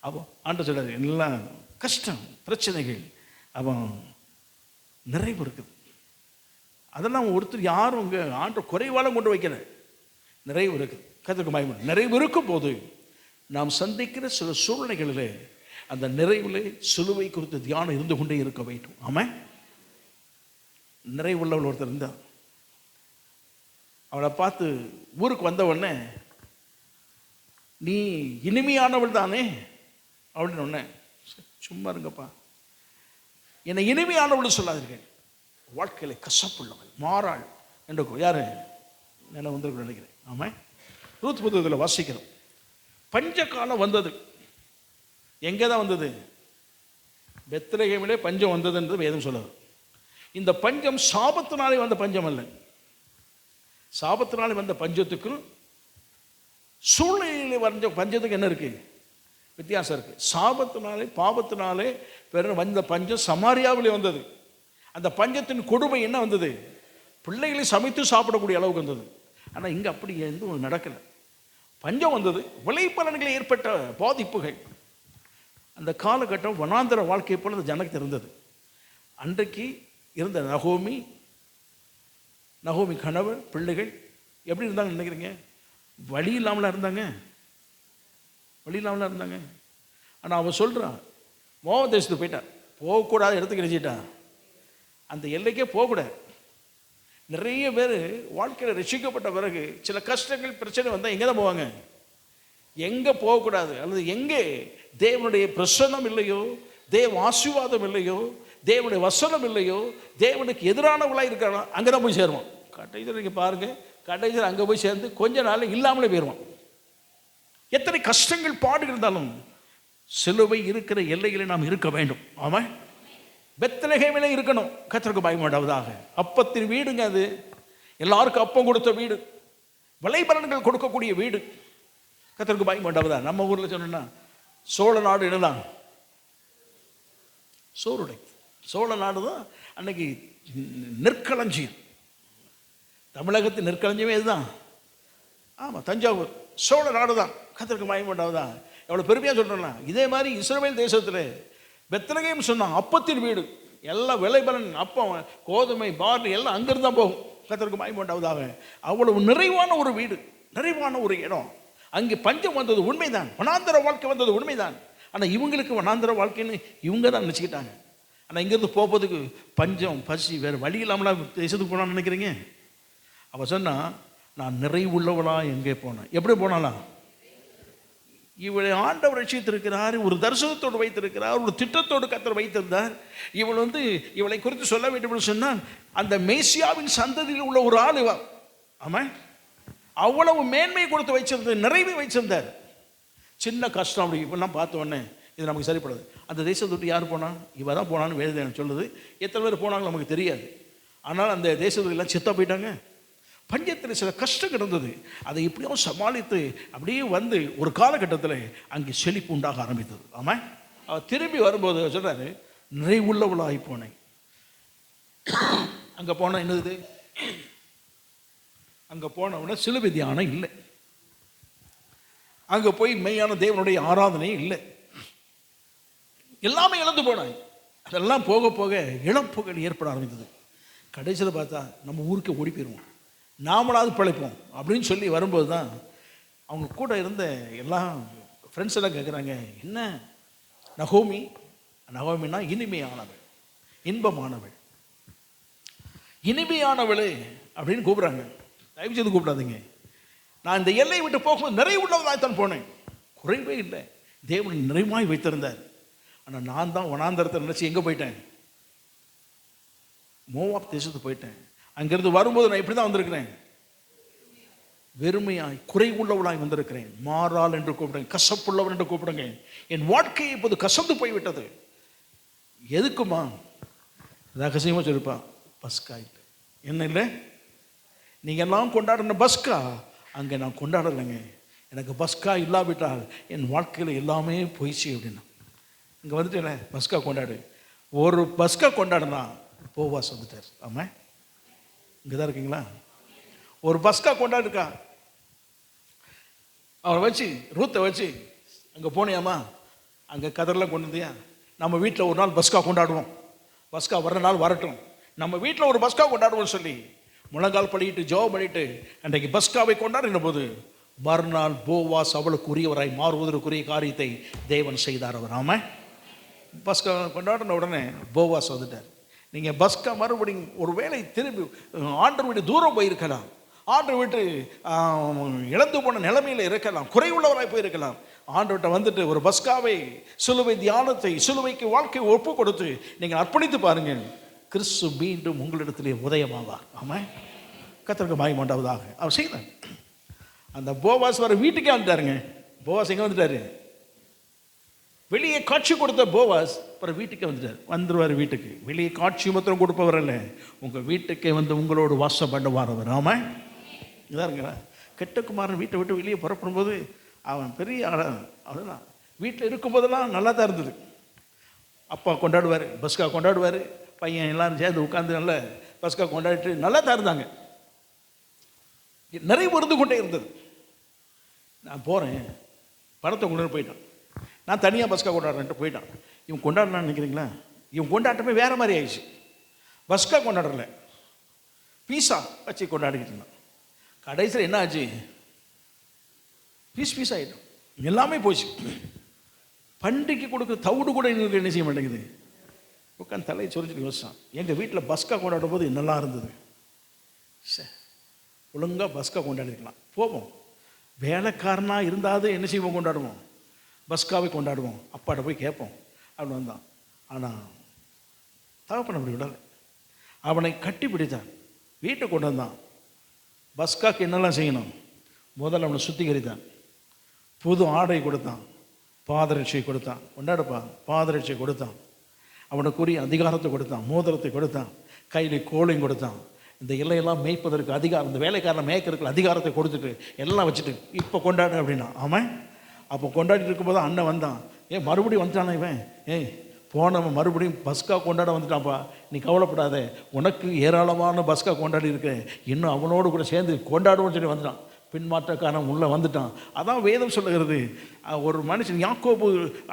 அப்போ ஆண்டு சொல்றாரு, எல்லாம் கஷ்டம் பிரச்சனைகள், அவன் நிறைவு இருக்குது. அதெல்லாம் ஒருத்தர் யாரும் இங்கே ஆண்டு குறைவாலும் கொண்டு வைக்கிற நிறைவு இருக்குது. கர்த்தருக்கு பயப்படும். நிறைவு இருக்கும் போது நாம் சந்திக்கிற சில சூழ்நிலைகளில் அந்த நிறைவில் சிலுவை குறித்த தியானம் இருந்து கொண்டே இருக்க வேண்டும். ஆமாம், நிறைவுள்ளவள் ஒருத்தர் இருந்தான். அவளை பார்த்து ஊருக்கு வந்த உடனே, நீ இனிமையானவள் தானே அப்படின்னு ஒன்று, சும்மா இருங்கப்பா, என்னை இனிமையானவள் சொல்லாதீர்கள், வாழ்க்கையில் கசப்புள்ளவள் மாறாள் என்று யார் என்ன வந்துருக்கு நினைக்கிறேன். ஆமாம், ரூத் புத்தகத்தில் வாசிக்கிறோம். பஞ்ச காலம் வந்தது. எங்கே தான் வந்தது? பெத்லகேமிலே பஞ்சம் வந்ததுன்றது வேதம் சொல்லுது. இந்த பஞ்சம் சாபத்தினாலே வந்த பஞ்சம் அல்ல. சாபத்தினாலே வந்த பஞ்சத்துக்கும் சூழ்நிலையில் வந்த பஞ்சத்துக்கு என்ன இருக்கு? வித்தியாசம் இருக்கு. சாபத்தினாலே பாவத்தினாலே வந்த பஞ்சம் சமாரியாவிலே வந்தது. அந்த பஞ்சத்தின் கொடுமை என்ன வந்தது? பிள்ளைகளை சமைத்து சாப்பிடக்கூடிய அளவுக்கு வந்தது. ஆனால் இங்கே அப்படி எதுவும் நடக்கலை. பஞ்சம் வந்தது, விளைபலன்களில் ஏற்பட்ட பாதிப்புகள். அந்த காலகட்டம் வனாந்தர வாழ்க்கை போல அந்த ஜனக்கு இருந்தது. அன்றைக்கு இருந்த நகோமி கணவர் பிள்ளைகள் எப்படி இருந்தாங்க நினைக்கிறீங்க? வழி இல்லாமலாம் இருந்தாங்க, வழி இல்லாமலாம் இருந்தாங்க. ஆனால் அவன் சொல்கிறான், மோவாப் தேசத்துக்கு போயிட்டான், போகக்கூடாத இடத்துக்கு நினைச்சிட்டான், அந்த எல்லைக்கே போகக்கூடாது. நிறைய பேர் வாழ்க்கையில் ரசிக்கப்பட்ட பிறகு சில கஷ்டங்கள் பிரச்சனை வந்தால் எங்கே தான் போவாங்க? எங்கே போகக்கூடாது, அல்லது எங்கே தேவனுடைய பிரசன்னம் இல்லையோ, தேவ ஆசீர்வாதம் இல்லையோ, தேவனுடைய வசனம் இல்லையோ, தேவனுக்கு எதிரானவளாக இருக்கிறாங்க, அங்கே தான் போய் சேருவோம். கடைசியில் நீங்கள் பாருங்கள், கடைசியில் அங்கே போய் சேர்ந்து கொஞ்ச நாள் இல்லாமலே போயிடுவோம். எத்தனை கஷ்டங்கள் பாடு இருந்தாலும் சிலுவை இருக்கிற எல்லைகளை நாம் இருக்க வேண்டும். ஆமாம், பெத்லகேமிலே இருக்கணும். கர்த்தருக்கு பயப்படாததாக. அப்பத்தின் வீடுங்க அது. எல்லாருக்கும் அப்பம் கொடுத்த வீடு, விளைபலன்கள் கொடுக்கக்கூடிய வீடு. கர்த்தருக்கு பயப்படாததா. நம்ம ஊரில் சொன்னா சோழ நாடு என்னதான்? சோறுடை. சோழ நாடு தான் அன்னைக்கு நெற்களஞ்சியம். தமிழகத்தின் நெற்களஞ்சியமே இதுதான். ஆமாம், தஞ்சாவூர் சோழ நாடு தான். கர்த்தருக்கு பயப்படாததா. எவ்வளோ பெருமையாக சொல்கிறேன்னா, இதே மாதிரி இஸ்ரவேல் தேசத்தில் பெத்லகேம் சொன்னான் அப்பத்தின் வீடு. எல்லாம் விளைபலன், அப்பம், கோதுமை, பார்லி எல்லாம் அங்கிருந்து தான் போகும். கர்த்தருக்கு பயப்படாததாக. அவ்வளவு நிறைவான ஒரு வீடு, நிறைவான ஒரு இடம். அங்கே பஞ்சம் வந்தது உண்மைதான், வனாந்தர வாழ்க்கை வந்தது உண்மைதான். ஆனால் இவங்களுக்கு வனாந்தர வாழ்க்கைன்னு இவங்க தான் நினச்சிக்கிட்டாங்க. ஆனால் இங்கேருந்து போகிறதுக்கு பஞ்சம், பசி, வேறு வழி இல்லாமலாம் தேசத்துக்கு போனான்னு நினைக்கிறீங்க? அவள் சொன்னா, நான் நிறைவுள்ளவளா எங்கே போனேன்? எப்படி போனாலாம்? இவளை ஆண்டவர் ரட்சித்திருக்கிறார், ஒரு தரிசனத்தோடு வைத்திருக்கிறார், ஒரு திட்டத்தோடு கர்த்தர் வைத்திருந்தார். இவளை குறித்து சொல்ல வேண்டும் என்று சொன்னால், அந்த மேசியாவின் சந்ததியில் உள்ள ஒரு ஆள் இவள். ஆமாம், அவ்வளவு மேன்மை கொடுத்து வச்சிருந்தார், நிறைவை வச்சிருந்தார். சின்ன கஷ்டம் அப்படி இப்பெல்லாம் பார்த்த உடனே இது நமக்கு சரிப்படாது. அந்த தேசத்தை விட்டு யார் போனா? இவ தான் போனான்னு வேதம் சொல்லுது. எத்தனை பேர் போனாங்க நமக்கு தெரியாது. ஆனால் அந்த தேசத்துல எல்லாம் செத்தா போயிட்டாங்க. பஞ்சத்தில் சில கஷ்டம் கிடந்தது. அதை இப்படியும் சமாளித்து அப்படியே வந்து ஒரு காலகட்டத்தில் அங்கே செழிப்பு உண்டாக ஆரம்பித்தது. ஆமாம், அவர் திரும்பி வரும்போது சொல்கிறாரு, நிறைவுள்ளவளாகி போனேன். அங்கே போனால் என்னது? அங்கே போனவுடனே சிலுவை தியானம் இல்லை. அங்கே போய் மெய்யான தேவனுடைய ஆராதனை இல்லை. எல்லாமே இழந்து போனாங்க. அதெல்லாம் போக போக இழப்புகள் ஏற்பட ஆரம்பித்தது. கடைசியில் பார்த்தா நம்ம ஊருக்கு ஓடி போயிடுவோம், நாமளாவது பிழைப்போம் அப்படின்னு சொல்லி வரும்போது தான் அவங்க கூட இருந்த எல்லாம் ஃப்ரெண்ட்ஸ் எல்லாம் கேட்குறாங்க, என்ன நகோமின்னா இனிமையானவள், இன்பமானவள், இனிமையானவளே அப்படின்னு கூப்பிட்றாங்க. தயவு செய்து கூப்பிடாதீங்க. நான் இந்த எல்லையை விட்டு போகும்போது நிறைவுள்ளவதாகத்தான் போனேன், குறைவே இல்லை. தேவன் நிறைவாய் வைத்திருந்தார். ஆனால் நான் தான் வனாந்தரத்தை நினச்சி எங்கே போயிட்டேன்? மோவாப் தேசத்துக்கு போயிட்டேன். அங்கிருந்து வரும்போது நான் இப்படி தான் வந்திருக்கிறேன், வெறுமையாய் குறைவுள்ளவளாய் வந்திருக்கிறேன். மாறாள் என்று கூப்பிடுங்க, கசப்புள்ளவன் என்று கூப்பிடுங்க. என் வாழ்க்கையை இப்போது கசந்து போய்விட்டது. எதுக்குமா? ரகசியமாக சொல்லிருப்பான், பஸ்கா இல்லை. என்ன இல்லை? நீங்கள் எல்லாம் கொண்டாடின பஸ்கா அங்கே நான் கொண்டாடலைங்க. எனக்கு பஸ்கா இல்லாவிட்டால் என் வாழ்க்கையில் எல்லாமே போயிடுச்சு அப்படின்னா. இங்கே வந்துட்டேன், பஸ்கா கொண்டாடு. ஒரு பஸ்கா கொண்டாடுனா போவாஸ் வந்துட்டார். ஆமாம், இங்கே தான் இருக்கீங்களா? ஒரு பஸ்கா கொண்டாடுக்கா, அவரை வச்சு ரூத்தை வச்சு அங்கே போனியாமா, அங்கே கதரெல்லாம் கொண்டு வந்தியா? நம்ம வீட்டில் ஒரு நாள் பஸ்கா கொண்டாடுவோம், பஸ்கா வர்ற நாள் வரட்டும், நம்ம வீட்டில் ஒரு பஸ்கா கொண்டாடுவோம்னு சொல்லி முழங்கால் படிக்கிட்டு ஜெபம் பண்ணிட்டு அன்றைக்கு பஸ்காவை கொண்டாடின போது மறுநாள் போவாஸ் அவளுக்கு உரியவராய் மாறுவதற்குரிய காரியத்தை தேவன் செய்தார். அவர் ஆமாம், பஸ்கா கொண்டாடின உடனே போவாஸ் வந்துட்டார். நீங்கள் பஸ்கா மறுபடியும் ஒரு வேளை திரும்பி ஆண்டவர் வீட்டு தூரம் போயிருக்கலாம், ஆண்டவர் வீட்டு இழந்து போன நிலைமையில் இருக்கலாம், குறைவுள்ளவராய் போயிருக்கலாம். ஆண்டவர்கிட்ட வந்துட்டு ஒரு பஸ்காவை, சிலுவை தியானத்தை, சிலுவைக்கு வாழ்க்கை ஒப்பு கொடுத்து நீங்கள் அர்ப்பணித்து பாருங்கள், கிறிஸ்து மீண்டும் உங்களிடத்திலே உதயமாவார். ஆமாம், கர்த்தருக்கு மகிமை உண்டாவதாக. அவர் செய்தார். அந்த போவாஸ் வர வீட்டுக்கே வந்துட்டாருங்க. போவாஸ் எங்கே வந்துட்டாரு? வெளியே காட்சி கொடுத்த போவாஸ் அப்புறம் வீட்டுக்கே வந்துடுவார். வீட்டுக்கு வெளியே காட்சி மாத்திரம் கொடுப்பவர் இல்லை, உங்கள் வீட்டுக்கே வந்து உங்களோட வாசம் பண்ண வரவர். ஆமாம், இதாருங்களா கெட்டகுமாரன் வீட்டை விட்டு வெளியே புறப்படும் போது அவன் பெரிய அதுதான். வீட்டில் இருக்கும்போதெல்லாம் நல்லா தான் இருந்தது. அப்பா கொண்டாடுவார், பஸ்கா கொண்டாடுவார், பையன் எல்லாரும் சேர்ந்து உட்காந்து நல்ல பஸ்கா கொண்டாடிட்டு நல்லா தான் இருந்தாங்க. நிறைய மருந்து கொண்டே இருந்தது. நான் போகிறேன், பணத்தை கொண்டு போயிட்டான். நான் தனியாக பஸ்கா கொண்டாடுறேன்ட்டு போயிட்டான். இவன் கொண்டாடலான்னு நினைக்கிறீங்களா? இவன் கொண்டாட்டமே வேறு மாதிரி ஆயிடுச்சு. பஸ்கா கொண்டாடல, பீஸா வச்சு கொண்டாடிக்கிட்டு இருந்தான். கடைசியில் என்ன ஆச்சு? பீஸ் ஆகிடும், எல்லாமே போச்சு. பண்டிகை கொடுக்குற தவிடு கூட எங்களுக்கு என்ன செய்ய மாட்டேங்குது. உட்காந்து தலையை சொரிஞ்சுட்டு யோசிச்சான், எங்கள் வீட்டில் பஸ்கா கொண்டாடும் போது நல்லா இருந்தது, ஒழுங்காக பஸ்கா கொண்டாடிருக்கலாம். போவோம், வேலைக்காரனாக இருந்தாவது என்ன செய்வோம், கொண்டாடுவோம், பஸ்காவை கொண்டாடுவோம், அப்பாட்ட போய் கேட்போம் அப்படின்னு வந்தான். ஆனால் தகப்பன் அப்படி விடலை. அவனை கட்டி பிடித்தான், வீட்டை கொண்டு வந்தான். பஸ்காக்கு என்னெல்லாம் செய்யணும், முதல்ல அவனை சுத்திகரித்தான், புது ஆடை கொடுத்தான், பாதரட்சை கொடுத்தான், கொண்டாடுப்பா பாதரட்சை கொடுத்தான், அவனுக்குரிய அதிகாரத்தை கொடுத்தான், மோதிரத்தை கொடுத்தான், கையில் கோலையும் கொடுத்தான். இந்த இலையெல்லாம் மேய்ப்பதற்கு அதிகாரம், இந்த வேலைக்காரனை மேய்க்கிறதுக்கு அதிகாரத்தை கொடுத்துட்டு எல்லாம் வச்சுட்டு இப்போ கொண்டாடு அப்படின்னா. ஆமாம், அப்போ கொண்டாடிட்டு இருக்கும்போது அண்ணன் வந்தான். மறுபடியும் வந்துட்டானே இவன், போனவன் மறுபடியும் பஸ்கா கொண்டாட வந்துட்டான்ப்பா, நீ கவலைப்படாத, உனக்கு ஏராளமான பஸ்கா கொண்டாடி இருக்கேன், இன்னும் அவனோடு கூட சேர்ந்து கொண்டாடுவோன்னு சொல்லி வந்துட்டான். பின்மாற்றக்காரன் உள்ளே வந்துட்டான். அதான் வேதம் சொல்லுகிறது. ஒரு மனுஷன், யாக்கோபு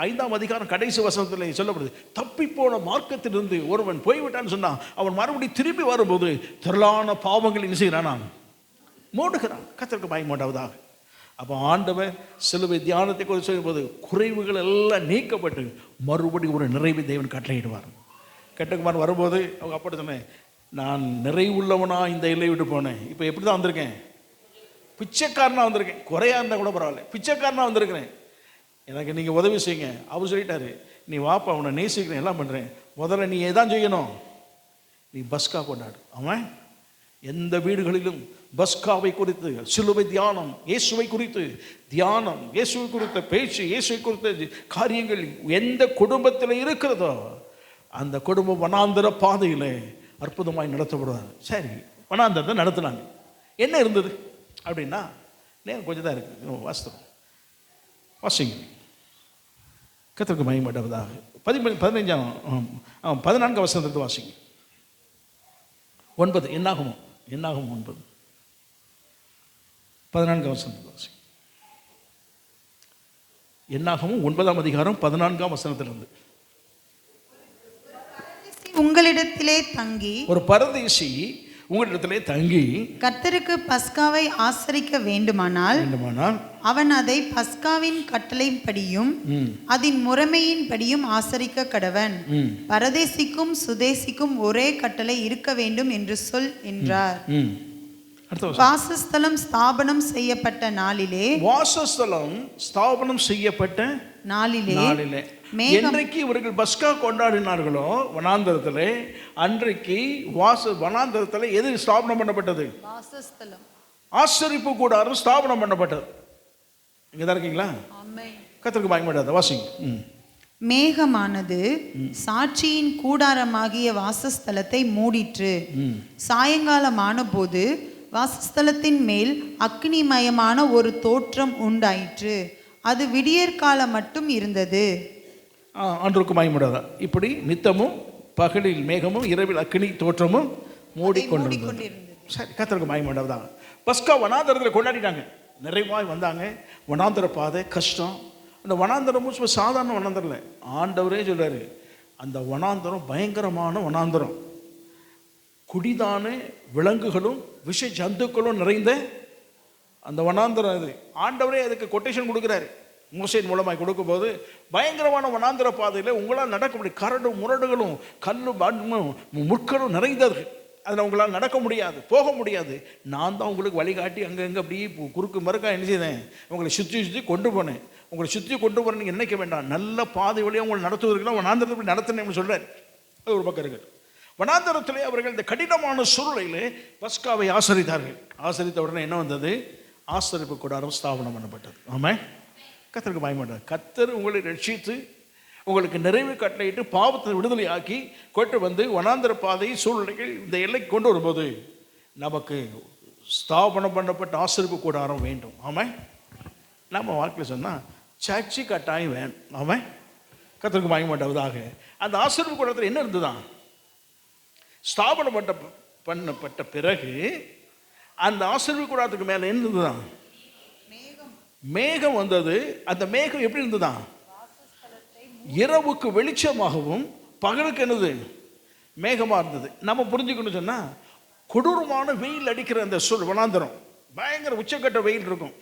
5ஆம் அதிகாரம் கடைசி வசனத்தில் சொல்லப்படுது, தப்பிப்போன மார்க்கத்திலிருந்து ஒருவன் போய்விட்டான்னு சொன்னான், அவன் மறுபடியும் திரும்பி வரும்போது திரளான பாவங்கள் என்ன செய்கிறான், மூடுகிறான். கர்த்தருக்கு பயமாட்டாவதாக. அப்போ ஆண்டவர் சிலுவை தியானத்தை குறித்து சொல்லும்போது குறைவுகள் எல்லாம் நீக்கப்பட்டு மறுபடியும் ஒரு நிறைவை தேவன் கட்டளையிடுவார். கெட்டகுமாரன் வரும்போது அவங்க அப்படி சொன்னேன், நான் நிறைவுள்ளவனா இந்த எல்லை விட்டு போனேன், இப்போ எப்படி தான் வந்திருக்கேன், பிச்சைக்காரனாக வந்திருக்கேன், குறையாக இருந்தால் கூட பரவாயில்ல, பிச்சைக்காரனாக வந்திருக்கிறேன், எனக்கு நீங்கள் உதவி செய்யுங்க. அவர் சொல்லிட்டாரு, நீ வாப்பா, அவனை நேசிக்கிறேன், எல்லாம் பண்ணுறேன், முதல்ல நீ எதான் செய்யணும், நீ பஸ்கா கொண்டாடு. அவன் எந்த வீடுகளிலும் பஸ்காவை குறித்து சிலுவை தியானம், இயேசுவை குறித்து தியானம், இயேசுவை குறித்த பேச்சு, இயேசுவை குறித்த காரியங்கள் எந்த குடும்பத்தில் இருக்கிறதோ அந்த குடும்பம் வனாந்தர பாதையில் அற்புதமாய் நடத்தப்படுவார். சரி, வனாந்தரத்தை நடத்தினாங்க. என்ன இருந்தது அப்படின்னா, நேரம் கொஞ்சம் தான் இருக்குது, வாஸ்தவம் வாசிங்க. கர்த்தருக்கு மகிமையுண்டாவதாக. 14ஆம் வசனத்தை வாசிங்க. 9 என்னாகும் 9 14ஆம் வசனத்தை வாசிங்க. என்னாகும் 9ஆம் அதிகாரம் 14ஆம் வசனத்திலிருந்து. உங்களிடத்திலே தங்கி, ஒரு பரதேசி உங்களிடத்திலே தங்கி கர்த்தருக்கு பஸ்காவை ஆசரிக்க வேண்டுமானால் அவன் அதை பஸ்காவின் கட்டளைப்படியும் அதன் முறைமையின்படியும் ஆசரிக்க கடவன். பரதேசிக்கும் சுதேசிக்கும் ஒரே கட்டளை இருக்க வேண்டும் என்று சொல் என்றார். வாசஸ்தலம் ஸ்தாபனம் செய்யப்பட்ட நாளிலே, வாசஸ்தலம் ஸ்தாபனம் செய்யப்பட்ட நாளிலே என்றைக்கு இவர்கள் பஸ்கா கொண்டாடினார்களோ வனாந்தரத்திலே, அன்றைக்கு வனாந்தரத்திலே எது ஸ்தாபனம் பண்ணப்பட்டது, வாசஸ்தலம், ஆசரிப்பு கூடாரம் ஸ்தாபனம் பண்ணப்பட்டது. இங்க தான் இருக்கீங்களா? கர்த்தருக்கு பயப்படாத வாசிங்க. மேகமானது சாட்சியின் கூடாரமாகிய வாசஸ்தலத்தை மூடிற்று. சாயங்காலமான போது வாசஸ்தலத்தின் மேல் அக்னிமயமான ஒரு தோற்றம் உண்டாயிற்று. அது விடியற்காலம் மட்டும் இருந்தது. ஆண்டவருக்கு மகிமையுண்டாவதாக. இப்படி நித்தமும் பகலில் மேகமும் இரவில் அக்னி தோற்றமும் மூடிக்கொண்டிருந்தது. சரி, கர்த்தருக்கு மகிமையுண்டாவதாக. பஸ்கா வனாந்தரத்தில் கொண்டாடிட்டாங்க, நிறைவாய் வந்தாங்க. வனாந்தர பாதை கஷ்டம். அந்த வனாந்தரமும் சாதாரண வனாந்தரம் இல்லை. ஆண்டவரே சொல்றாரு, அந்த வனாந்தரம் பயங்கரமான வனாந்தரம், குடிதான விலங்குகளும் விஷ ஜந்துக்களும் நிறைந்த அந்த வனாந்தரம். அது ஆண்டவரே அதுக்கு கொட்டேஷன் கொடுக்குறாரு, மோசேயின் மூலமாக கொடுக்கும்போது பயங்கரமான வனாந்தர பாதையில் உங்களால் நடக்க முடியும். கரடும் முரடுகளும் கல்லும் முட்களும் நிறைந்தது, அதில் உங்களால் நடக்க முடியாது, போக முடியாது. நான் தான் உங்களுக்கு வழிகாட்டி அங்கங்கே அப்படி குறுக்கு மறுக்கா என்ன செய்தேன், உங்களை சுற்றி கொண்டு போனேன். உங்களை சுற்றி கொண்டு போகிறேன், நீங்கள் நினைக்க வேண்டாம், நல்ல பாதை வழியாக உங்களை நடத்துவதற்கெல்லாம் வனாந்தரத்தை இப்படி நடத்தினேன்னு சொல்கிறார். அது ஒரு பக்கம் இருக்குது. வனாந்தரத்திலே அவர்கள் இந்த கடினமான சூழ்நிலையிலே பஸ்காவை ஆசரித்தார்கள். ஆசரித்த உடனே என்ன வந்தது, ஆசரிப்பு கூடாரம் ஸ்தாபனம் பண்ணப்பட்டது. ஆமாம், கர்த்தருக்கு பயமாட்டார். கர்த்தர் உங்களை ரட்சித்து உங்களுக்கு நிறைவு கட்டளையிட்டு பாவத்தை விடுதலை ஆக்கி கொண்டு வந்து வனாந்தர பாதை சூழ்நிலைகள் இந்த எல்லைக்கு கொண்டு வரும்போது நமக்கு ஸ்தாபனம் பண்ணப்பட்ட ஆசரிப்பு கூடாரம் வேண்டும். ஆமாம், நம்ம வாழ்க்கையில் சொன்னால் சர்ச்சை கட்டாயம் வேணும். ஆமாம், கர்த்தருக்கு பயமாட்டவதாக. அந்த ஆசரிப்பு கூடாரத்தில் என்ன இருந்துதான் ஸ்தாபனம் பண்ணப்பட்ட பிறகு அந்த ஆசரிப்பு கூடாரத்துக்கு மேலே என்ன இருந்துதான் மேகம் வந்தது. அந்த மேகம் எப்படி இருந்துதான் இரவுக்கு வெளிச்சமாகவும் பகலுக்கு என்னது மேகமாக இருந்தது. நம்ம புரிஞ்சுக்கணும் சொன்னால் கொடூரமான வெயில் அடிக்கிற அந்த வனாந்தரம் பயங்கர உச்சக்கட்ட வெயில் இருக்கும்.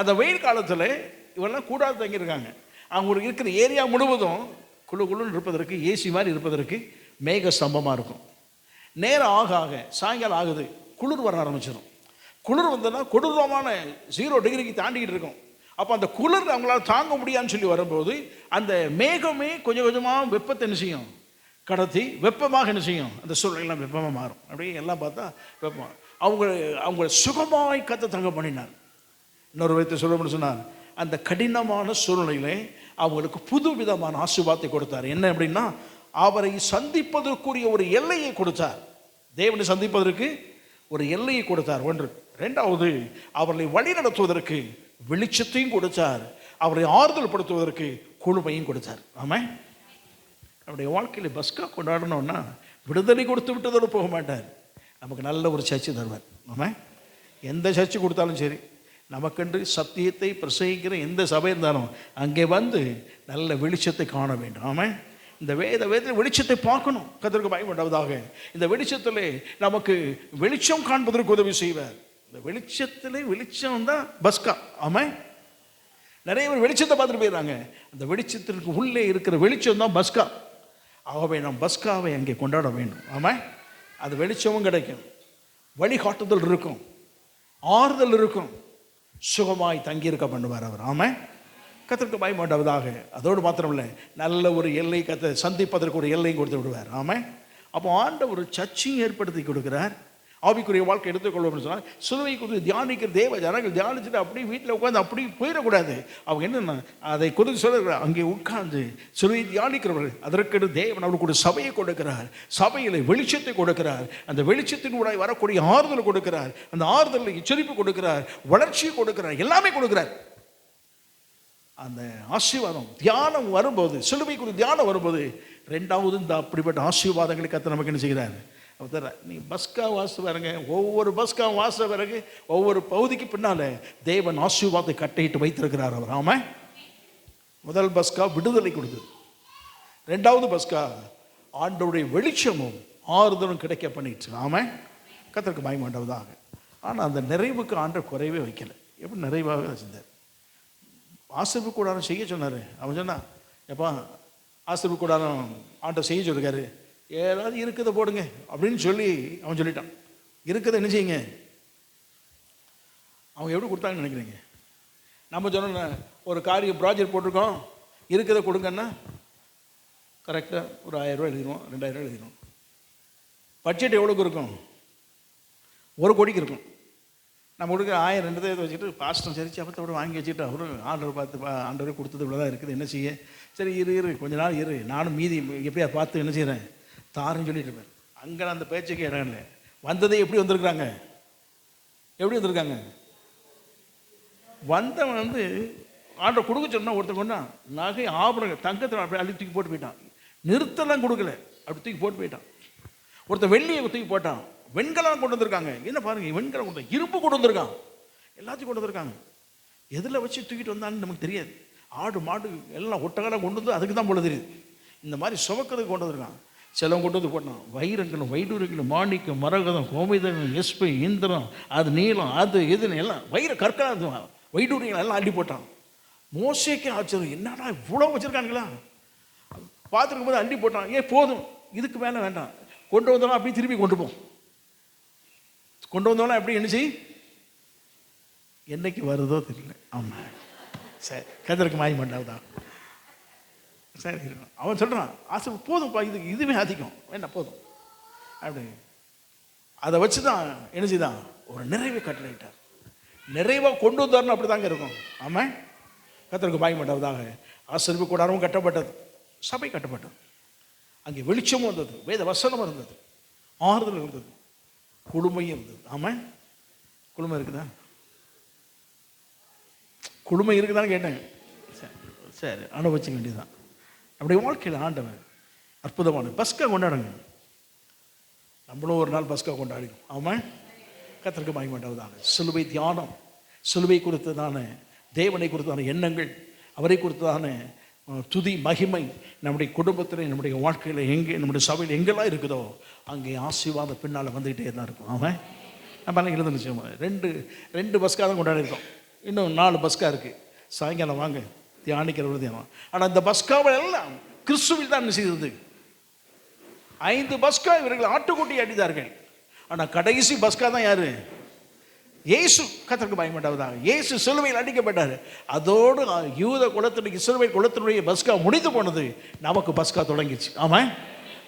அந்த வெயில் காலத்தில் இவெல்லாம் கூடாது தங்கியிருக்காங்க. அவங்களுக்கு இருக்கிற ஏரியா முழுவதும் குழு குழுன்னு இருப்பதற்கு ஏசி மாதிரி இருப்பதற்கு மேக ஸ்தம்பமாக இருக்கும். நேரம் ஆக ஆக சாயங்காலம் ஆகுது, குளிர் வர ஆரம்பிச்சிடும். குளிர் வந்ததுன்னா கொடூரமான 0 டிகிரிக்கு தாண்டிக்கிட்டு இருக்கும். அப்போ அந்த குளிர் அவங்களால தாங்க முடியாதுன்னு சொல்லி வரும்போது அந்த மேகமே கொஞ்சம் கொஞ்சமாக வெப்பத்தை என்ன செய்யும் கடத்தி வெப்பமாக என்ன செய்யும் அந்த சூழ்நிலைலாம் வெப்பமாக மாறும். அப்படியே எல்லாம் பார்த்தா வெப்பம். அவங்க சுகமாய் கத்த தங்க பண்ணினார். இன்னொரு விதத்தை சொல்லணும்னு சொன்னார், அந்த கடினமான சூழ்நிலையிலே அவங்களுக்கு புது விதமான ஆசீர்வாதத்தை கொடுத்தார். என்ன அப்படின்னா, அவரை சந்திப்பதற்குரிய ஒரு எல்லையை கொடுத்தார். தேவனை சந்திப்பதற்கு ஒரு எல்லையை கொடுத்தார். ஒன்று. ரெண்டாவது, அவர்களை வழி நடத்துவதற்கு வெளிச்சத்தையும் கொடுத்தார். அவரை ஆறுதல் படுத்துவதற்கு குழுமையும் கொடுத்தார். ஆமாம், நம்முடைய வாழ்க்கையில் பஸ்கா கொண்டாடணும்னா விடுதலை கொடுத்து விட்டதோடு போக மாட்டார். நமக்கு நல்ல ஒரு சர்ச்சை தருவார். ஆமாம், எந்த சர்ச்சை கொடுத்தாலும் சரி, நமக்கென்று சத்தியத்தை பிரசங்கிக்கிற எந்த சபை இருந்தாலும் அங்கே வந்து நல்ல வெளிச்சத்தை காண வேண்டும். ஆமாம், இந்த வேதத்தில் வெளிச்சத்தை பார்க்கணும். கர்த்தருக்கு பயப்படாததாக இந்த வெளிச்சத்தில் நமக்கு வெளிச்சம் காண்பதற்கு உதவி செய்வார். இந்த வெளிச்சம் தான் பஸ்கா. ஆமாம், நிறைய பேர் வெளிச்சத்தை பார்த்துட்டு போயிடுறாங்க. அந்த வெளிச்சத்திற்கு உள்ளே இருக்கிற வெளிச்சம் தான் பஸ்கா. ஆகவே நாம் பஸ்காவை அங்கே கொண்டாட வேண்டும். ஆமாம், அது வெளிச்சமும் கிடைக்கும், வழிகாட்டுதல் இருக்கும், ஆறுதல் இருக்கும், சுகமாய் தங்கியிருக்க பண்ணுவார் அவர். ஆமாம், கர்த்தருக்கு பயமாட்டவதாக. அதோடு மாத்திரமில்லை, நல்ல ஒரு எல்லை சந்திப்பதற்கு ஒரு எல்லையும் கொடுத்து விடுவார். ஆமாம், அப்போ ஆண்டவர் ஒரு சர்ச்சையும் ஏற்படுத்தி கொடுக்கிறார். ஆவிக்குரிய வாழ்க்கை எடுத்துக்கொள்வோம்னு சொன்னால் சிலுவை குறித்து தியானிக்கிற தேவ ஜனங்கள் தியானிச்சுட்டு அப்படி வீட்டில் உட்காந்து அப்படி போயிடக்கூடாது. அவங்க என்னென்ன அதை குறித்து சொல்ல அங்கே உட்கார்ந்து சிலுவை தியானிக்கிறவர்கள் அதற்கு தேவன் அவருக்கு சபையை கொடுக்கிறார். சபையில் வெளிச்சத்தை கொடுக்கிறார். அந்த வெளிச்சத்தின் கூட வரக்கூடிய ஆறுதல் கொடுக்கிறார். அந்த ஆறுதலில் எச்சரிப்பு கொடுக்கிறார், வளர்ச்சியை கொடுக்கிறார், எல்லாமே கொடுக்கிறார். அந்த ஆசீர்வாதம் தியானம் வரும்போது, சிலுவை குறித்து தியானம் வரும்போது, ரெண்டாவது இந்த அப்படிப்பட்ட ஆசீர்வாதங்களை கர்த்தர் நமக்கு என்ன செய்கிறார். நீ பஸ்கா வாச பாருங்க, ஒவ்வொரு பஸ்கா வாச பிறகு ஒவ்வொரு பகுதிக்கு பின்னால தேவன் ஆசீர்வாதத்தை கட்டையிட்டு வைத்திருக்கிறார் அவர். ஆமா, முதல் பஸ்கா விடுதலை கொடுத்தது. ரெண்டாவது பஸ்கா ஆண்டவருடைய வெளிச்சமும் ஆறுதலும் கிடைக்க பண்ணிடுச்சு. ஆமா, கர்த்தருக்கு பயமாண்டவதாக. ஆனால் அந்த நிறைவுக்கு ஆண்டவர் குறைவே வைக்கல. எப்படி நிறைவாக செஞ்சார். ஆசீர்வாத கூடாரம் செய்ய சொன்னார். அவன் சொன்னான், எப்பா ஆசீர்வாத கூடாரம் ஆண்டவர் செய்ய சொல்லிருக்காரு, ஏதாவது இருக்கிறத போடுங்க அப்படின்னு சொல்லி அவன் சொல்லிட்டான். இருக்கிறத என்ன செய்யுங்க. அவங்க எப்படி கொடுத்தாங்கன்னு நினைக்கிறீங்க. நம்ம சொன்ன ஒரு காரியம் ப்ராஜெக்ட் போட்டிருக்கோம், இருக்கிறத கொடுங்கன்னா கரெக்டாக ஒரு 1000 ரூபா எழுதிடுவோம், 2000 ரூபா எழுதிடுவோம். பட்ஜெட் எவ்வளோக்கு இருக்கும், 1 கோடிக்கு இருக்கும். நம்ம கொடுக்க 1000 2 வச்சுட்டு பாஸ்டம் சரி சப்பத்தோடு வாங்கி வச்சுட்டு அவரும் ஆர்டர் பார்த்து ஆண்டவரே கொடுத்தது இவ்வளோ தான் இருக்குது, என்ன செய்ய, சரி இரு கொஞ்ச நாள் இரு, நானும் மீதி எப்படியா பார்த்து என்ன செய்கிறேன் தாருன்னு சொல்லிட்டு இருப்பேன். அங்கே அந்த பேச்சுக்கு இடம் இல்லை. வந்ததே எப்படி வந்திருக்காங்க, எப்படி வந்திருக்காங்க. வந்தவன் வந்து ஆர்டர் கொடுக்க சொன்னா ஒருத்தர் கொண்டா நகை ஆபரணம் தங்கத்தில் அப்படி அள்ளி தூக்கி போட்டு போயிட்டான். நிறுத்தலாம் கொடுக்கல, அப்படி தூக்கி போட்டு போயிட்டான். ஒருத்தர் வெள்ளியை தூக்கி போட்டான். வெண்கலம் கொண்டு வந்திருக்காங்க. என்ன பாருங்க, வெண்கலம் கொண்டு இரும்பு கொண்டு வந்திருக்கான், எல்லாத்தையும் கொண்டு வந்திருக்காங்க. எதில் வச்சு தூக்கிட்டு வந்தான்னு நமக்கு தெரியாது. ஆடு மாடு எல்லாம் ஒட்டகாலம் கொண்டு வந்து அதுக்கு தான் போல தெரியுது. இந்த மாதிரி சுமக்கிறதுக்கு கொண்டு வந்திருக்கான். சிலவங்க கொண்டு வந்து போட்டான். வைரங்களும் வைடூரியங்களும் மாணிக்கம் மரகதம் கோமிதம் எஸ்பி இந்திரம் அது நீளம் அது எதுன்னு எல்லாம் வைர கற்கலாம் வைடூரியங்கள் எல்லாம் அள்ளி போட்டான். மோசேக்கே ஆச்சரியம், என்னடா இவ்வளோ வச்சுருக்கானுங்களா. பார்த்துருக்கும் போது அள்ளி போட்டான். போதும், இதுக்கு மேலே வேண்டாம், கொண்டு வந்தோம் அப்படி திருப்பி கொண்டு போம். கொண்டு வந்தோம்னா எப்படி என்ன செய், என்னைக்கு வருதோ தெரியல. ஆமாம், சரி கதருக்கு மாய மாட்டாதான். சரி அவன் சொல்கிறான், ஆசை போதும்ப்பா, இதுவே அதிகம் வேண்டாம் போதும் அப்படி. அதை வச்சு தான் என்ன செய்தான், ஒரு நிறைவை கட்டளையிட்டார். நிறைவாக கொண்டு வந்தார்னு அப்படி தாங்க இருக்கும். ஆமாம், கர்த்தருக்கு பயப்பட்டதாக. ஆசரிப்பு கூடாரமும் கட்டப்பட்டது, சபை கட்டப்பட்டது. அங்கே வெளிச்சமும் இருந்தது, வேத வசனம் இருந்தது, ஆறுதல் இருந்தது, குழுமையும் இருந்தது. ஆமாம், குழுமை இருக்குதா? குழுமை இருக்குதான்னு கேட்டேன். சரி, அனுபவிச்சுக்க வேண்டியதுதான். அப்படி வாழ்க்கையில் ஆண்டவன் அற்புதமான பஸ்கா கொண்டாடுங்க. நம்மளும் ஒரு நாள் பஸ்கா கொண்டாடிடும். ஆமாம், கர்த்தருக்கு பயப்பட்டதாக. சிலுவை தியானம், சிலுவை குறித்ததான தேவனை குறித்ததான எண்ணங்கள், அவரை குறித்ததான துதி மகிமை நம்முடைய குடும்பத்தில், நம்முடைய வாழ்க்கையில், எங்கே நம்முடைய சபையில் எங்கெல்லாம் இருக்குதோ அங்கே ஆசீர்வாதம் பின்னால் வந்துக்கிட்டே தான் இருக்கும். ஆமாம், நம்ம எழுந்துச்சு ரெண்டு பஸ்கா தான் கொண்டாடிருக்கோம். இன்னும் 4 பஸ்கா இருக்குது. சாயங்காலம் வாங்க தியானிக்கிற தியானம். ஆனால் இந்த பஸ்காவை எல்லாம் கிறிஸ்துவில் தான் செய்தது. 5 பஸ்கா இவர்கள் ஆட்டுக்குட்டி அடித்தார்கள். ஆனால் கடைசி பஸ்கா தான் யாரு? இயேசு. கர்த்தருக்கு பயப்பட்டதாக. இயேசு சிலுவையில் அடிக்கப்பட்டார். அதோடு யூத குலத்தினுடைய இஸ்ரவேல் குலத்தினுடைய பஸ்கா முடிந்து போனது. நமக்கு பஸ்கா தொடங்கிச்சு. ஆமாம்,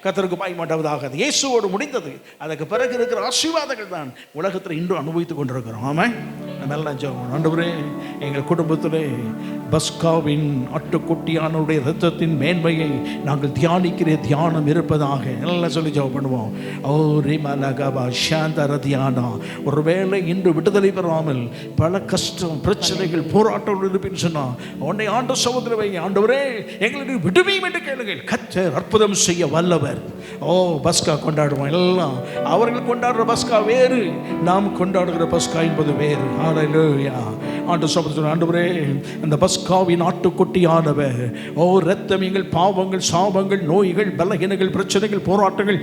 கர்த்தருக்கு பயப்பட்டதாக. அது இயேசுவோடு முடிந்தது. அதுக்கு பிறகு இருக்கிற ஆசீர்வாதங்கள் தான் உலகத்தில் இன்றும் அனுபவித்துக் கொண்டிருக்கிறோம். ஆமாம், நல்லா ஜெபம். ஆண்டவரே, எங்கள் குடும்பத்திலே பஸ்காவின் ஆட்டுக்குட்டியானுடைய இரத்தத்தின் மேன்மையை நாங்கள் தியானிக்கிற தியானம் இருப்பதாக எல்லாம் சொல்லி ஜெபம் பண்ணுவோம். ஓ ரிமலகபா சாந்தர தியானா. ஒருவேளை இன்று விடுதலை பெறாமல் பல கஷ்டம், பிரச்சனைகள், போராட்டம் இருப்பின்னு சொன்னால் உன்னை ஆண்ட சமுதிர வை. ஆண்டவரே, எங்களுக்கு விடுவியும் என்று கேளுங்கள். கர்த்தர் அற்புதம் செய்ய வல்லவர். ஓ, பஸ்கா கொண்டாடுவோம். எல்லாம் அவர்கள் கொண்டாடுற பஸ்கா வேறு, நாம் கொண்டாடுகிற பஸ்கா என்பது வேறு. ஹல்லேலூயா. ஆண்டு சமுதிர ஆண்டவரே, அந்த பஸ்காவின் ஆட்டுக்குட்டியானவர், ஓ இரத்தம் எங்கள் பாவங்கள், சாபங்கள், நோய்கள், பலகீனங்கள், பிரச்சனைகள், போராட்டங்கள்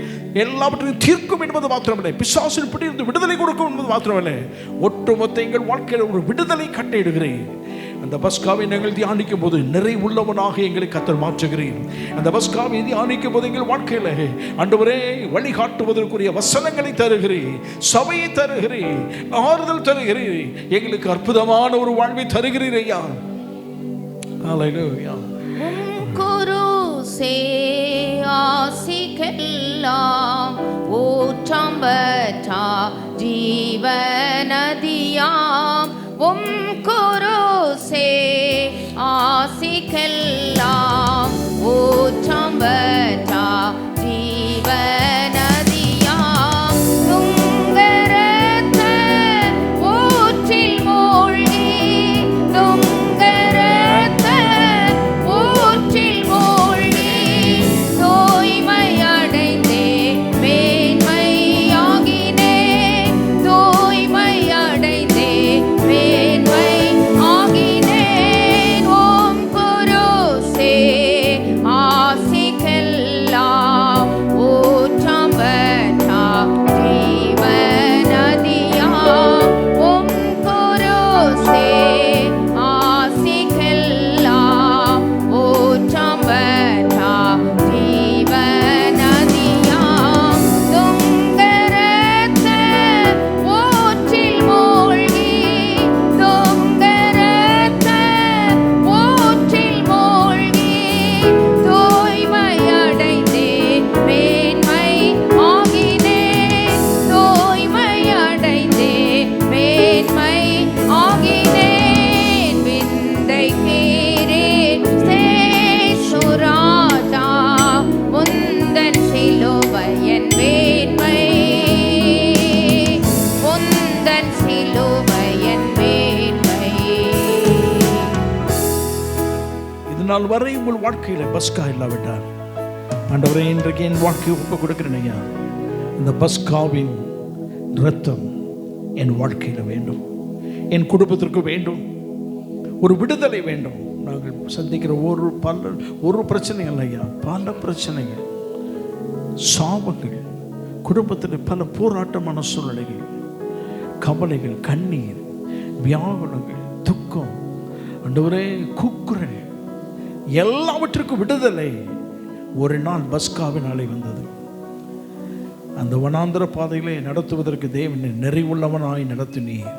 எல்லாவற்றையும் தீர்க்கும் என்பது மாத்திரமில்லை, பிசாசின் பிடியிருந்து விடுதலை கொடுக்கும் என்பது மாத்திரமில்லை, ஒட்டுமொத்த எங்கள் வாழ்க்கையில் ஒரு விடுதலை கட்டிடுகிறேன். அந்த பஸ்காவை நாங்கள் தியானிக்கும் போது நிறைவுள்ளவனாக எங்களை கர்த்தர் மாற்றுகிறேன். அந்த பஸ்காவை தியானிக்கும் போது எங்கள் வாழ்க்கையில் ஆண்டவரே வழிகாட்டுவதற்குரிய வசனங்களை தருகிறேன், சபையை தருகிறேன், ஆறுதல் தருகிறேன், எங்களுக்கு அற்புதமான ஒரு வாழ்வை தருகிறீர் ஐயா. ஹல்லேலூயா. குருசே ஆசிக்கெல்லாம் ஊற்றம் பெற்றா ஜீவநதியாம். குருசே ஆசிக்கெல்லாம் ஊற்றம் பெற்றா ஜீவநதியாம். துங்கரத்த ஊற்றில் மூழ்கி, துங்கரத்த ஊற்றில் மூழ்கி, தூய்மையடைந்தே மேன்மையாகினே, தூய்மையடைந்தே மேன்மை ஆகினேன். ஓம் குருசே ஆசிக்கெல்லாம் ஊற்றம் பெற்றா ஜீவநதியாம். ஓம் குருசே ஆசிக்கெல்லாம் ஊற்றம் பெற்றா ஜீவநதியாம். துங்கரத்த ஊற்றில் மூழ்கி, துங்கரத்த ஊற்றில் மூழ்கி, தூய்மையடைந்தே மேன்மை ஆகினேன், தூய்மையடைந்தே மேன்மை ஆகினேன். விந்தை கீரேன் சேசுராஜா, உந்தன் சிலுவையின் மேன்மை, உந்தன் சிலுவையின் மேன்மை. இது நாள் வரை உங்கள் வாழ்க்கையில் பஸ்கா இல்லாவிட்டால் ஆண்டவரே, இன்றைக்கு என் வாழ்க்கையை ஒப்பு கொடுக்கிறேன் ஐயா. இந்த பஸ்காவின் இரத்தம் என் வாழ்க்கையில் வேண்டும், என் குடும்பத்திற்கு வேண்டும், ஒரு விடுதலை வேண்டும். நாங்கள் சந்திக்கிற ஒரு பிரச்சனை இல்லை ஐயா, பல பிரச்சனைகள், சாபங்கள், குடும்பத்தில் பல போராட்டமான சூழ்நிலைகள், கவலைகள், கண்ணீர், வியாகுலங்கள், துக்கம், ஆண்டவரே கூக்குரல், எல்லாவற்றுக்கும் விடுதலை ஒரு நாள் பஸ்காவினாலே வந்தது. அந்த வனாந்தர பாதையிலே நடத்துவதற்கு தேவனை நிறைவுள்ளவனாய் நடத்தினீர்.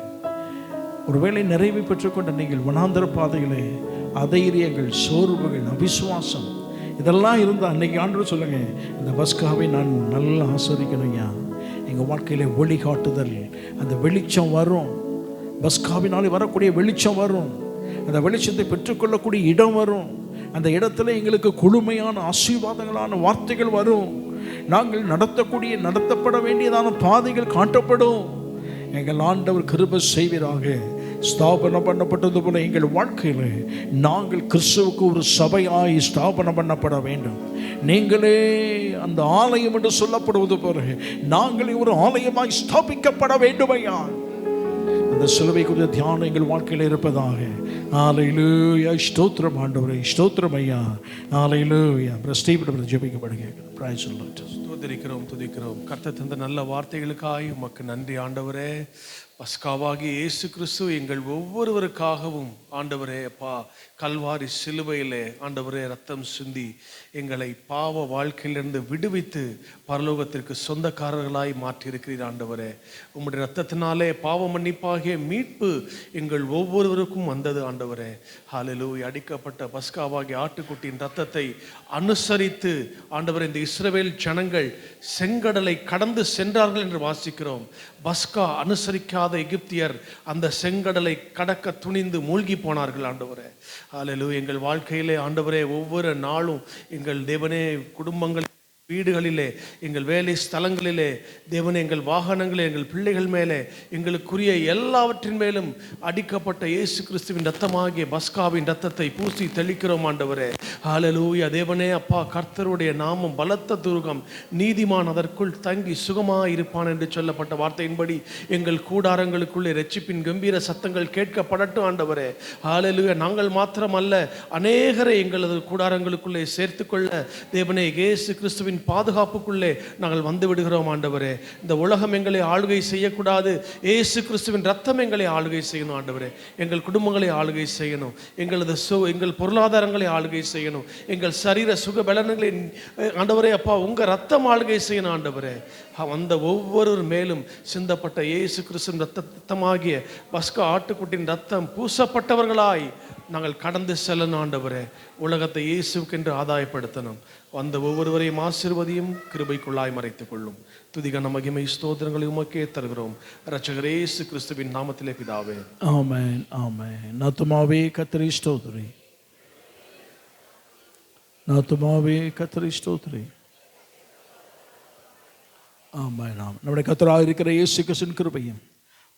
ஒருவேளை நிறைவை பெற்றுக்கொண்ட நீங்கள் வனாந்தர பாதையிலே அதைரியங்கள், சோர்வுகள், அவிசுவாசம் இதெல்லாம் இருந்தால் அன்னைக்கு ஆண்டவர் சொல்லுங்க, இந்த பஸ்காவை நான் நல்லா ஆஸ்வதிக்கணும்யா. எங்கள் வாழ்க்கையில வழிகாட்டுதல், அந்த வெளிச்சம் வரும், பஸ்காவினாலே வரக்கூடிய வெளிச்சம் வரும். அந்த வெளிச்சத்தை பெற்றுக்கொள்ளக்கூடிய இடம் வரும். அந்த இடத்துல எங்களுக்கு குளுமையான ஆசீர்வாதங்களான வார்த்தைகள் வரும். நாங்கள் நடத்தப்பட வேண்டியதான பாதைகள் காட்டப்படும். எங்கள் ஆண்டவர் கிருபை செய்வீராக. ஸ்தாபனம் பண்ணப்பட்டது போல எங்கள் வாழ்க்கையில் நாங்கள் கிறிஸ்துவுக்கு ஒரு சபையாய் ஸ்தாபனம் பண்ணப்பட வேண்டும். நீங்களே அந்த ஆலயம் என்று சொல்லப்படுவது போல நாங்களே ஒரு ஆலயமாய் ஸ்தாபிக்கப்பட வேண்டுமையா. அந்த சிலுவை குறித்த தியானம் எங்கள் வாழ்க்கையில் இருப்பதாக. ஹல்லேலூயா. ஸ்தோத்திரம் ஆண்டவரே, ஸ்தோத்திரம் ஐயா. ஹல்லேலூயா. பிரஸ்தீபிடம் ஜெபிக்கப்படுங்க. Praise the Lord. துதிக்கிறோம். கர்த்தர் தந்த நல்ல வார்த்தைகளுக்காய் உமக்கு நன்றி ஆண்டவரே. பஸ்காவாகி இயேசு கிறிஸ்து எங்கள் ஒவ்வொருவருக்காகவும் ஆண்டவரே அப்பா கல்வாரி சிலுவையிலே ஆண்டவரே ரத்தம் சிந்தி எங்களை பாவ வாழ்க்கையிலிருந்து விடுவித்து பரலோகத்திற்கு சொந்தக்காரர்களாய் மாற்றியிருக்கிறீர் ஆண்டவரே. உம்முடைய ரத்தத்தினாலே பாவ மன்னிப்பாகிய மீட்பு எங்கள் ஒவ்வொருவருக்கும் வந்தது ஆண்டவரே. ஹல்லேலூயா. அடிக்கப்பட்ட பஸ்காவாகிய ஆட்டுக்குட்டியின் ரத்தத்தை அனுசரித்து ஆண்டவரே இந்த இஸ்ரவேல் ஜனங்கள் செங்கடலை கடந்து சென்றார்கள் என்று வாசிக்கிறோம். பஸ்கா அனுசரிக்காத எகிப்தியர் அந்த செங்கடலை கடக்க துணிந்து மூழ்கி போனார்கள் ஆண்டவரே. ஹல்லேலூயா. எங்கள் வாழ்க்கையிலே ஆண்டவரே ஒவ்வொரு நாளும் எங்கள் தேவனே குடும்பங்கள் வீடுகளிலே எங்கள் வேலை ஸ்தலங்களிலே தேவனே எங்கள் வாகனங்களே எங்கள் பிள்ளைகள் மேலே எங்களுக்குரிய எல்லாவற்றின் மேலும் அடிக்கப்பட்ட இயேசு கிறிஸ்துவின் ரத்தமாகிய பஸ்காவின் ரத்தத்தை பூசி தெளிக்கிறோம் ஆண்டவரே. ஹல்லேலூயா. தேவனே அப்பா கர்த்தருடைய நாமம் பலத்த துருகம், நீதிமான் அதற்குள் தங்கி சுகமாக இருப்பான் என்று சொல்லப்பட்ட வார்த்தையின்படி எங்கள் கூடாரங்களுக்குள்ளே இரட்சிப்பின் கம்பீர சத்தங்கள் கேட்கப்படட்டும் ஆண்டவரே. ஹல்லேலூயா. நாங்கள் மாத்திரமல்ல அநேகரை எங்களது கூடாரங்களுக்குள்ளே சேர்த்துக்கொள்ள தேவனே இயேசு கிறிஸ்துவின் பாதுகாப்புக்குள்ளே நாங்கள் வந்து விடுகிறோம் ஆண்டவரே. இந்த உலகம் எங்களை ஆளுகை செய்யக்கூடாது. இயேசு கிறிஸ்துவின் ரத்தம் எங்களை ஆளுகை செய்யணும் ஆண்டவரே. எங்கள் குடும்பங்களை ஆளுகை செய்யணும். எங்கள் பொருளாதாரங்களை ஆளுகை செய்யணும். எங்கள் சரீர சுக பலன்களை ஆண்டவரே அப்பா உங்க ரத்தம் ஆளுகை செய்யணும் ஆண்டவரே. அந்த ஒவ்வொரு மேலும் சிந்தப்பட்ட இயேசு கிறிஸ்துவின் ரத்தமாகிய பஸ்கா ஆட்டுக்குட்டின் ரத்தம் பூசப்பட்டவர்களாய் நாங்கள் கடந்து செல்லணும் ஆண்டவரே. உலகத்தை இயேசுக்கென்று ஆதாயப்படுத்தணும். வந்த ஒவ்வொருவரையும் ஆசீர்வதியும் கிருபைக்குள்ளாய் மறைத்துக் கொள்ளும். துதிகன மகிமை ஸ்தோத்திரங்களை உமக்கே தருகிறோம் இரட்சகர் இயேசு கிறிஸ்துவின் நாமத்திலே பிதாவே. ஆமென், ஆமென். நாத்துமாவே கர்த்தரை ஸ்தோத்திரி. நாத்துமாவே கர்த்தரை ஸ்தோத்திரி. ஆமென். நம்முடைய கர்த்தராக இருக்கிற இயேசு கிறிஸ்துவின் கிருபையும்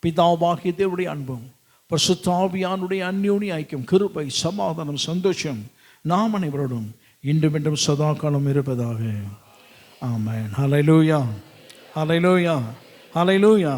பிதாவாகிய தேவனுடைய அன்பும் பரிசுத்த ஆவியானுடைய அந்யோன்ய ஐக்கியம், கிருபை, சமாதானம், சந்தோஷம் நாம் அனைவரோடும் இன்றும் என்றும் சதா காலம் இருப்பதாக. ஆமென். ஹல்லேலூயா. ஹல்லேலூயா. ஹல்லேலூயா.